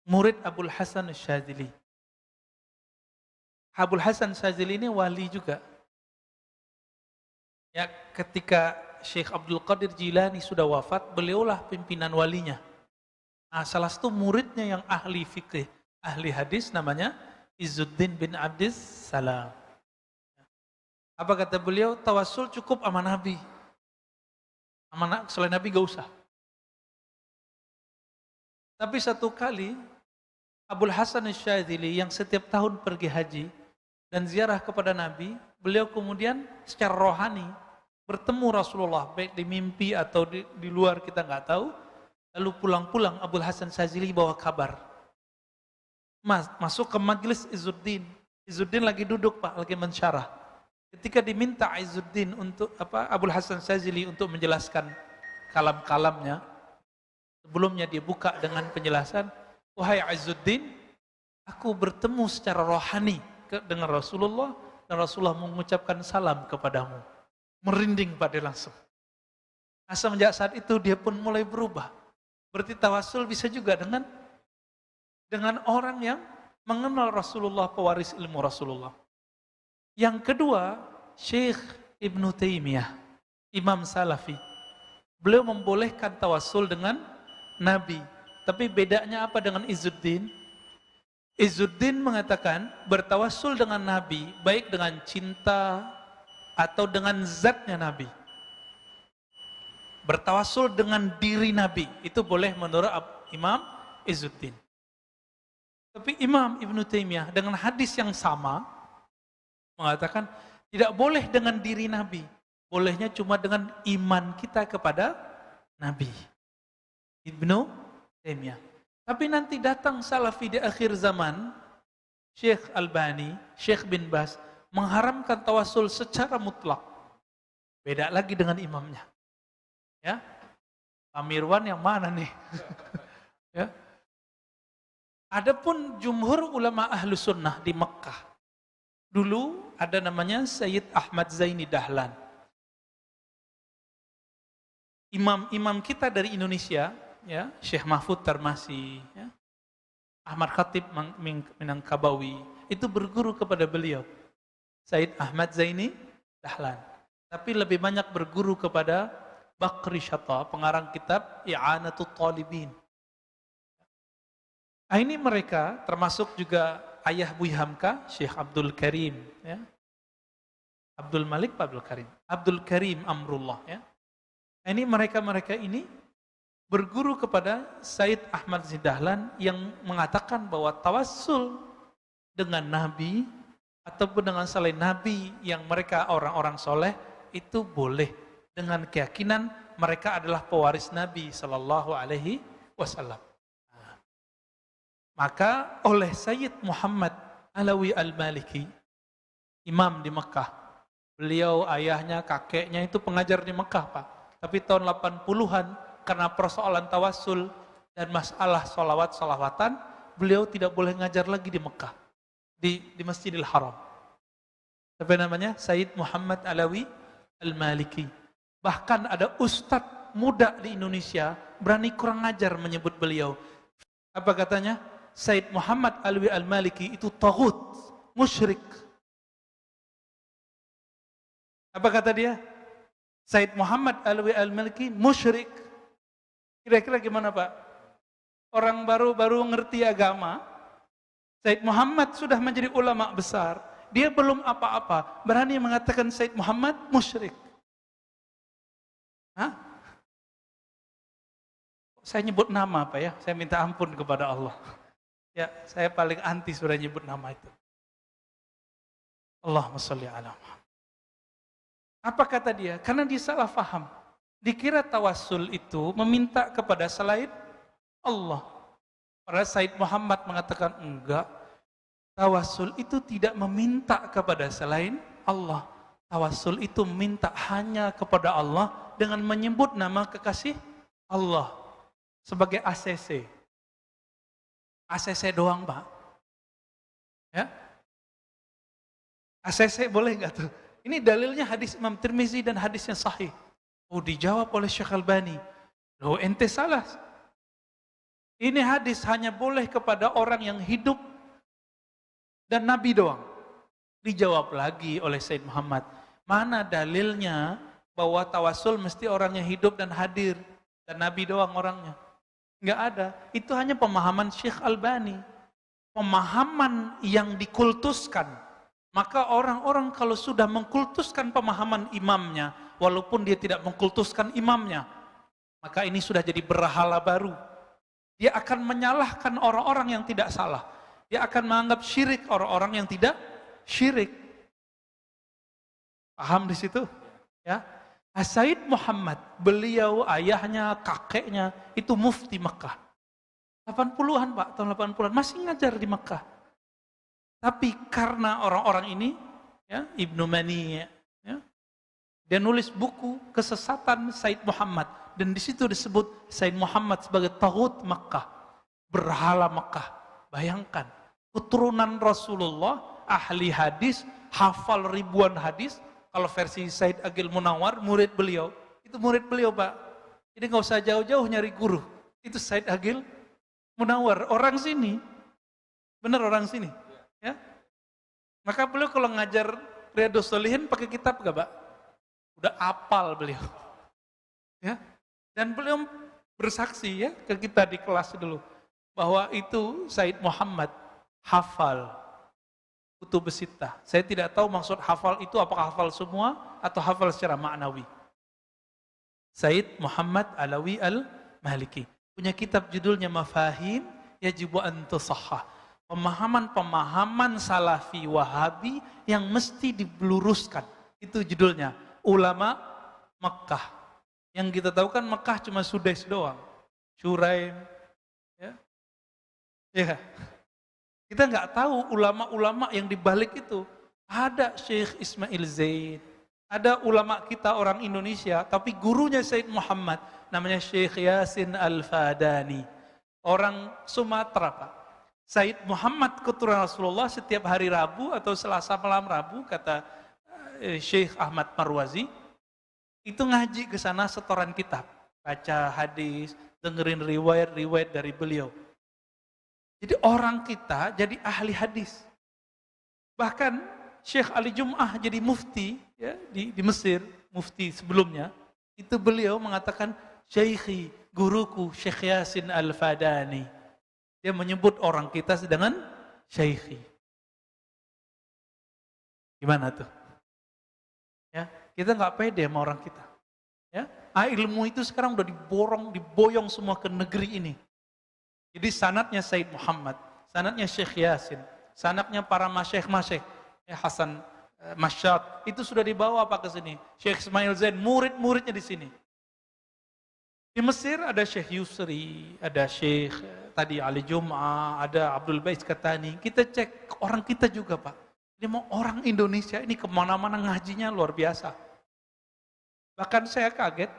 Murid Abul Hasan Syadzili. Abul Hasan Syadzili ini wali juga. Ya, ketika Syekh Abdul Qadir Jilani sudah wafat, beliaulah pimpinan walinya. Nah, salah satu muridnya yang ahli fikih, ahli hadis namanya Izzuddin bin Abdissalam. Apa kata beliau? Tawasul cukup sama Nabi. Selain Nabi gak usah. Tapi satu kali Abul Hasan Syadzili yang setiap tahun pergi haji dan ziarah kepada Nabi, beliau kemudian secara rohani bertemu Rasulullah, baik di mimpi atau di luar kita nggak tahu. Lalu pulang-pulang Abul Hasan Syadzili bawa kabar. Masuk ke majelis Izzuddin. Izzuddin lagi duduk Pak, lagi mensyarah. Ketika diminta Izzuddin untuk Abul Hasan Syadzili untuk menjelaskan kalam-kalamnya, sebelumnya dia buka dengan penjelasan, wahai Izzuddin, aku bertemu secara rohani dengan Rasulullah dan Rasulullah mengucapkan salam kepadamu. Merinding pada langsung. Nah, semenjak saat itu dia pun mulai berubah. Berarti tawasul bisa juga dengan orang yang mengenal Rasulullah, pewaris ilmu Rasulullah. Yang kedua, Syekh Ibnu Taimiyah, Imam Salafi. Beliau membolehkan tawasul dengan Nabi. Tapi bedanya apa dengan Izzuddin? Izzuddin mengatakan bertawassul dengan Nabi, baik dengan cinta atau dengan zatnya Nabi. Bertawassul dengan diri Nabi, itu boleh menurut Imam Izzuddin. Tapi Imam Ibn Taimiyah dengan hadis yang sama, mengatakan tidak boleh dengan diri Nabi. Bolehnya cuma dengan iman kita kepada Nabi. Ibn Taimiyah. Tapi nanti datang Salafi di akhir zaman, Syekh Albani, Syekh bin Baz, mengharamkan tawassul secara mutlak. Beda lagi dengan imamnya. Ya, Pak Mirwan yang mana nih? Ya. Adapun jumhur ulama ahlu sunnah di Mekah, dulu ada namanya Sayyid Ahmad Zaini Dahlan. Imam-imam kita dari Indonesia, ya, Syekh Mahfud Tarmasi, ya, Ahmad Khatib Minangkabawi, itu berguru kepada beliau, Sayyid Ahmad Zaini Dahlan. Tapi lebih banyak berguru kepada Bakri Syata, pengarang kitab I'anatul Talibin. Ini mereka termasuk juga ayah Buya Hamka, Syekh Abdul Karim, ya. Abdul Malik, Abdul Karim, Abdul Karim Amrullah, ya. Ini mereka ini berguru kepada Sayyid Ahmad Zidahlan yang mengatakan bahwa tawassul dengan Nabi ataupun dengan selain Nabi yang mereka orang-orang soleh itu boleh dengan keyakinan mereka adalah pewaris Nabi Sallallahu Alaihi Wasallam. Maka oleh Sayyid Muhammad Alawi Al-Maliki, imam di Mekah, beliau ayahnya, kakeknya itu pengajar di Mekah, Pak. Tapi tahun 80-an karena persoalan tawassul dan masalah solawat-solawatan, beliau tidak boleh ngajar lagi di Mekah, di Masjidil Haram. Apa namanya? Sayyid Muhammad Alawi Al-Maliki. Bahkan ada ustadz muda di Indonesia berani kurang ngajar menyebut beliau. Apa katanya? Sayyid Muhammad Alawi Al-Maliki itu taghut, musyrik. Apa kata dia? Sayyid Muhammad Alawi Al-Maliki musyrik. Kira-kira gimana, Pak? Orang baru ngerti agama, Sayyid Muhammad sudah menjadi ulama besar, dia belum apa-apa, berani mengatakan Sayyid Muhammad musyrik. Hah? Saya nyebut nama, Pak, ya? Saya minta ampun kepada Allah. Ya, saya paling anti sudah nyebut nama itu. Allahumma sholli ala Muhammad. Apa kata dia? Karena dia salah faham. Dikira tawassul itu meminta kepada selain Allah. Padahal Sayyid Muhammad mengatakan enggak. Tawassul itu tidak meminta kepada selain Allah. Tawassul itu meminta hanya kepada Allah dengan menyebut nama kekasih Allah sebagai ACC. ACC doang, Pak. Ya? ACC boleh enggak tuh? Ini dalilnya hadis Imam Tirmizi dan hadisnya sahih. Oh, dijawab oleh Syekh Albani. Loh, ente salah. Ini hadis hanya boleh kepada orang yang hidup dan Nabi doang. Dijawab lagi oleh Sayyid Muhammad. Mana dalilnya bahwa tawassul mesti orang yang hidup dan hadir dan Nabi doang orangnya? Enggak ada. Itu hanya pemahaman Syekh Albani. Pemahaman yang dikultuskan. Maka orang-orang kalau sudah mengkultuskan pemahaman imamnya, walaupun dia tidak mengkultuskan imamnya, maka ini sudah jadi berhala baru. Dia akan menyalahkan orang-orang yang tidak salah. Dia akan menganggap syirik orang-orang yang tidak syirik. Paham di situ? Ya. Sayyid Muhammad, beliau, ayahnya, kakeknya, itu mufti Mekah. 80-an, Pak, tahun 80-an, masih ngajar di Mekah. Tapi karena orang-orang ini, ya, Ibnu Mani, ya, dia nulis buku kesesatan Sayyid Muhammad, dan di situ disebut Sayyid Muhammad sebagai taghut Makkah, berhala Makkah. Bayangkan, keturunan Rasulullah, ahli hadis, hafal ribuan hadis. Kalau versi Said Agil Munawar, murid beliau, itu murid beliau, Pak. Jadi nggak usah jauh-jauh nyari guru. Itu Said Agil Munawar, orang sini, benar orang sini. Ya. Maka beliau kalau ngajar Riyadhus Shalihin pakai kitab gak, Pak? Udah apal beliau. Ya. Dan beliau bersaksi ya ke kita di kelas dulu bahwa itu Said Muhammad hafal kutubus sittah. Saya tidak tahu maksud hafal itu apakah hafal semua atau hafal secara maknawi. Said Muhammad Alawi Al-Maliki punya kitab judulnya Mafahim Yajibu an Tusahhah. Pemahaman-pemahaman Salafi Wahabi yang mesti diluruskan. Itu judulnya. Ulama Mekkah. Yang kita tahu kan Mekkah cuma Sudais doang. Syuraim. Ya. Ya. Kita nggak tahu ulama-ulama yang dibalik itu. Ada Syekh Ismail Zaid. Ada ulama kita orang Indonesia. Tapi gurunya Said Muhammad. Namanya Syekh Yasin Al-Fadani. Orang Sumatera, Pak. Said Muhammad keturunan Rasulullah setiap hari Rabu atau Selasa malam Rabu, kata Syekh Ahmad Marwazi, itu ngaji ke sana setoran kitab. Baca hadis, dengerin riwayat-riwayat dari beliau. Jadi orang kita jadi ahli hadis. Bahkan Syekh Ali Jum'ah jadi mufti ya, di Mesir, mufti sebelumnya, itu beliau mengatakan, Syekhi, guruku Syekh Yasin Al-Fadani. Dia menyebut orang kita dengan Syekhi. Gimana tuh? Ya, kita nggak pede sama orang kita. Ya, ilmu itu sekarang udah diboyong semua ke negeri ini. Jadi sanadnya Said Muhammad, sanadnya Syekh Yasin, sanadnya para masyekh-masyekh, ya Hasan Masyad, itu sudah dibawa apa ke sini? Syekh Ismail Zain, murid-muridnya di sini. Di Mesir ada Syekh Yusri, ada Syekh tadi Ali Jum'ah, ada Abdul Bais Katani. Kita cek orang kita juga, Pak. Ini mau orang Indonesia ini kemana-mana ngajinya luar biasa. Bahkan saya kaget,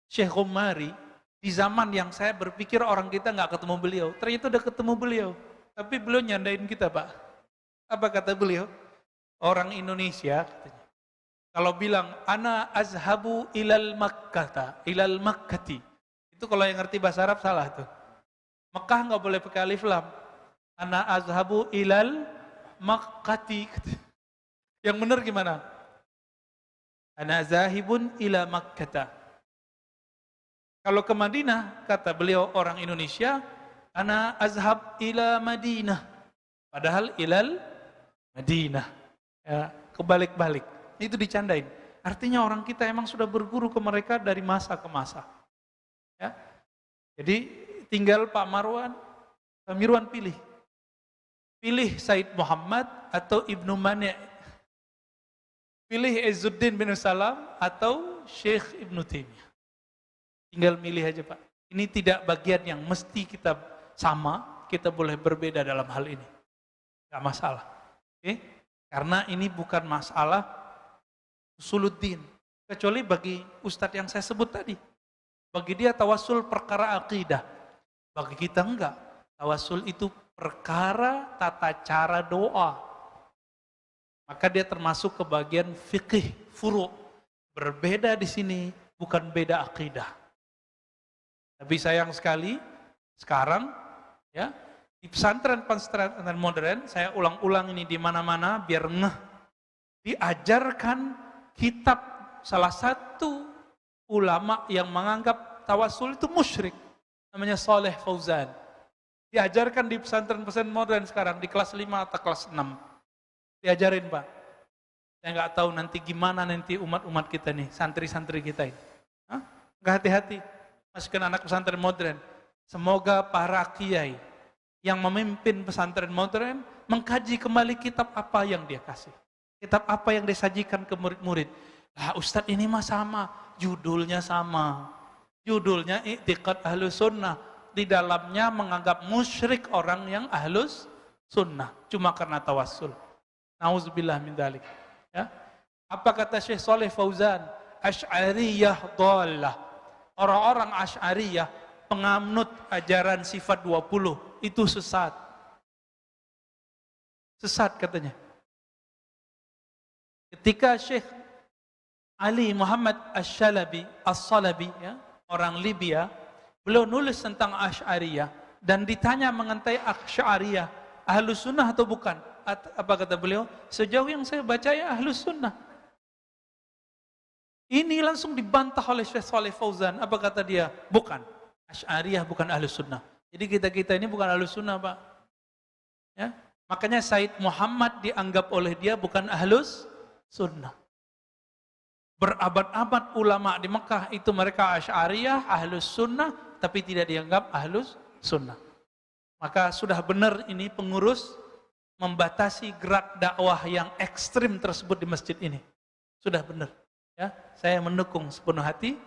Syekh Umari, di zaman yang saya berpikir orang kita nggak ketemu beliau, ternyata udah ketemu beliau. Tapi beliau nyandain kita, Pak. Apa kata beliau? Orang Indonesia, katanya, kalau bilang, ana azhabu ilal makkati. Itu kalau yang ngerti bahasa Arab salah tuh. Mekah nggak boleh pakai alif lam. Ana azhabu ilal makkati. Yang benar gimana? Ana zahibun ila makkata. Kalau ke Madinah, kata beliau orang Indonesia, ana azhab ila Madinah. Padahal ilal Madinah. Ya, kebalik-balik. Itu dicandain. Artinya orang kita emang sudah berguru ke mereka dari masa ke masa. Ya. Jadi tinggal Pak Mirwan pilih. Pilih Said Muhammad atau Ibnu Mani'. Pilih Izzuddin bin Salam atau Syekh Ibnu Taimiyah. Tinggal milih aja, Pak. Ini tidak bagian yang mesti kita sama, kita boleh berbeda dalam hal ini. Gak masalah. Oke? Karena ini bukan masalah usuluddin, kecuali bagi ustadz yang saya sebut tadi. Bagi dia tawasul perkara akidah. Bagi kita enggak. Tawasul itu perkara tata cara doa. Maka dia termasuk ke bagian fikih, furu'. Berbeda di sini, bukan beda akidah. Tapi sayang sekali, sekarang ya di pesantren-pesantren modern, saya ulang-ulang ini di mana-mana biar ngeh, diajarkan kitab salah satu ulama yang menganggap tawasul itu musyrik, namanya Saleh Fauzan. Diajarkan di pesantren-pesantren modern sekarang di kelas 5 atau kelas 6. Diajarin, Pak. Saya nggak tahu nanti gimana nanti umat-umat kita nih, santri-santri kita ini. Nggak hati-hati masukkan anak pesantren modern. Semoga para kiai yang memimpin pesantren modern mengkaji kembali kitab apa yang dia kasih. Kitab apa yang disajikan ke murid-murid. Lah Ustadz ini mah sama, judulnya sama. Judulnya I'tiqad Ahlus Sunnah. Di dalamnya menganggap musyrik orang yang Ahlus Sunnah. Cuma karena tawassul. Nauzubillah min dzalik. Ya. Apa kata Syekh Saleh Fauzan? Asy'ariyah dhallah. Orang-orang Asy'ariyah, penganut ajaran sifat 20, itu sesat. Sesat katanya. Ketika Syekh Ali Muhammad As-Salabi, ya, orang Libya, beliau nulis tentang Asy'ariyah dan ditanya mengenai Asy'ariyah, Ahlus Sunnah atau bukan? Apa kata beliau? Sejauh yang saya baca ya Ahlus Sunnah. Ini langsung dibantah oleh Syekh Saleh Fauzan. Apa kata dia? Bukan. Asy'ariyah bukan Ahlus Sunnah. Jadi kita ini bukan Ahlus Sunnah, Pak. Ya, Makanya Said Muhammad dianggap oleh dia bukan ahlus sunnah. Berabad-abad ulama di Mekah itu mereka Asy'ariyah, ahlus sunnah, tapi tidak dianggap ahlus sunnah. Maka sudah benar ini pengurus membatasi gerak dakwah yang ekstrim tersebut di masjid ini. Sudah benar. Ya, saya mendukung sepenuh hati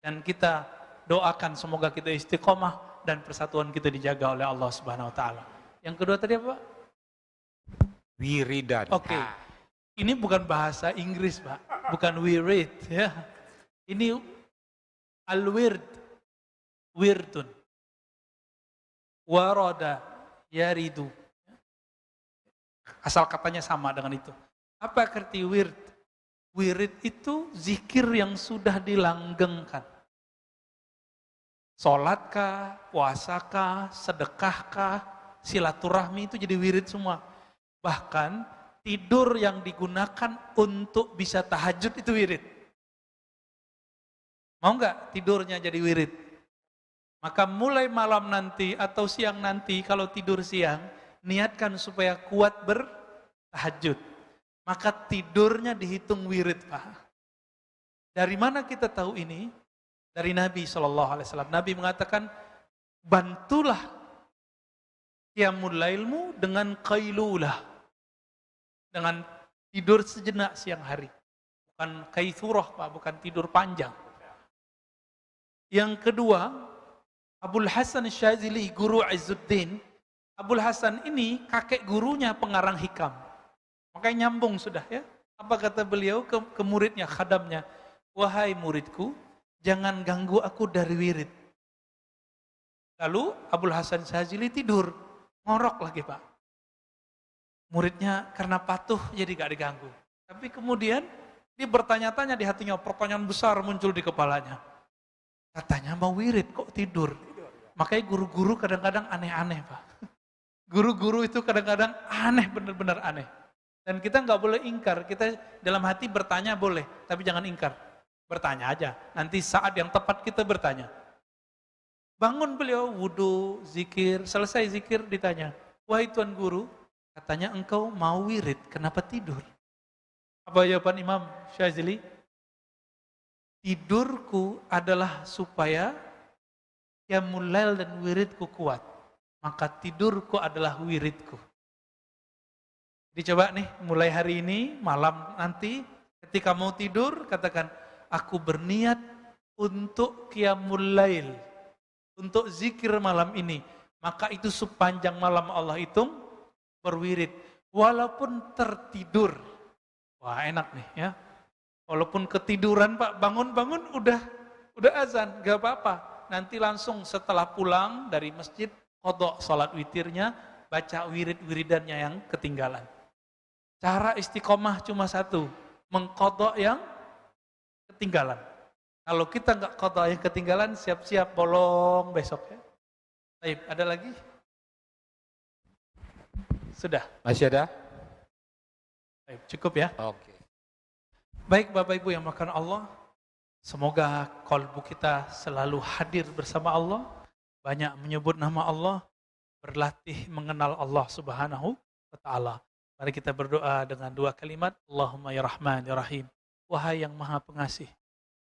dan kita doakan semoga kita istiqomah dan persatuan kita dijaga oleh Allah Subhanahu wa taala. Yang kedua tadi apa, Pak? Wiridan. Oke. Ini bukan bahasa Inggris, Pak. Bukan wirid, ya. Ini al-wird. Wirdun. Warada yaridu. Asal katanya sama dengan itu. Apa arti wird? Wirid itu zikir yang sudah dilanggengkan. Sholatkah, puasakah, sedekahkah, silaturahmi itu jadi wirid semua. Bahkan tidur yang digunakan untuk bisa tahajud itu wirid. Mau nggak tidurnya jadi wirid? Maka mulai malam nanti atau siang nanti kalau tidur siang, niatkan supaya kuat bertahajud. Maka tidurnya dihitung wirid, Pak. Dari mana kita tahu ini? Dari Nabi SAW. Nabi mengatakan, bantulah qiyamul lailmu dengan qailulah. Dengan tidur sejenak siang hari. Bukan kaitsurah, Pak, bukan tidur panjang. Yang kedua, Abul Hasan Syazili, guru Izzuddin. Abul Hasan ini kakek gurunya pengarang hikam. Makanya nyambung sudah ya. Apa kata beliau ke muridnya, khadamnya? Wahai muridku, jangan ganggu aku dari wirid. Lalu Abul Hasan Syazili tidur. Ngorok lagi, Pak. Muridnya karena patuh jadi gak diganggu. Tapi kemudian dia bertanya-tanya di hatinya, pertanyaan besar muncul di kepalanya. Katanya mau wirid kok tidur. Makanya guru-guru kadang-kadang aneh-aneh, Pak. Guru-guru itu kadang-kadang aneh, benar-benar aneh. Dan kita nggak boleh ingkar. Kita dalam hati bertanya boleh, tapi jangan ingkar. Bertanya aja. Nanti saat yang tepat kita bertanya. Bangun beliau, wudu, zikir, selesai zikir ditanya. Wahai Tuan Guru, katanya engkau mau wirid, kenapa tidur? Apa jawaban Imam Syazili? Tidurku adalah supaya qiyamul lail dan wiridku kuat. Maka tidurku adalah wiridku. Dicoba nih, mulai hari ini, malam nanti, ketika mau tidur, katakan, aku berniat untuk qiyamul lail, untuk zikir malam ini. Maka itu sepanjang malam Allah hitung, berwirid, walaupun tertidur. Wah enak nih ya. Walaupun ketiduran Pak, bangun-bangun udah azan, gak apa-apa. Nanti langsung setelah pulang dari masjid, qadha salat witirnya, baca wirid-wiridannya yang ketinggalan. Cara istiqomah cuma satu, mengqadha yang ketinggalan. Kalau kita nggak qadha yang ketinggalan, siap-siap bolong besok ya. Baik, ada lagi? Sudah. Masih ada? Baik, cukup ya. Oke. Baik Bapak Ibu yang makan Allah, semoga kalbu kita selalu hadir bersama Allah, banyak menyebut nama Allah, berlatih mengenal Allah Subhanahu wa taala. Mari kita berdoa dengan dua kalimat, Allahumma ya Rahman ya Rahim. Wahai yang Maha Pengasih,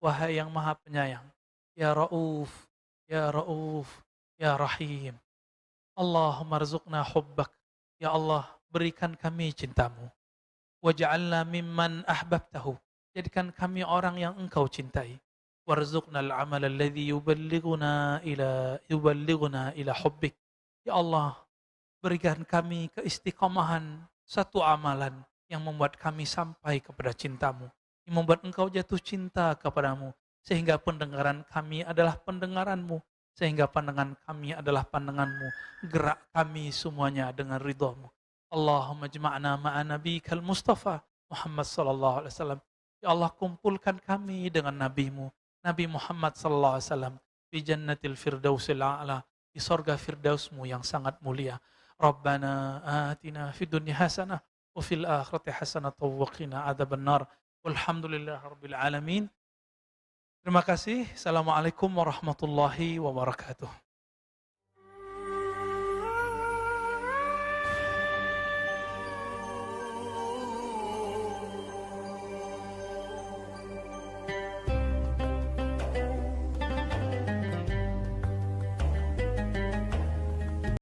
wahai yang Maha Penyayang, ya Rauf, ya Rauf, ya Rahim. Allahumma rzuqna hubbak. Ya Allah, berikan kami cintamu. Waj'alna mimman ahbabtahu. Jadikan kami orang yang engkau cintai. Warzuqnal amal alladhi yuballighuna ila hubbik. Ya Allah, berikan kami keistiqomahan satu amalan yang membuat kami sampai kepada cintamu. Yang membuat engkau jatuh cinta kepadamu. Sehingga pendengaran kami adalah pendengaranmu. Sehingga pandangan kami adalah pandanganmu. Gerak kami semuanya dengan ridhamu. Allahumma jma'na ma'a nabiyikal Mustafa Muhammad sallallahu alaihi wasallam. Ya Allah, kumpulkan kami dengan nabimu, Nabi Muhammad sallallahu alaihi wasallam, di jannatil firdausil a'la, di surga firdausmu yang sangat mulia. Rabbana atina fid dunya hasanah wa fil akhirati hasanah wa qina adzabannar. Walhamdulillahirabbil alamin. Terima kasih. Assalamualaikum warahmatullahi wabarakatuh.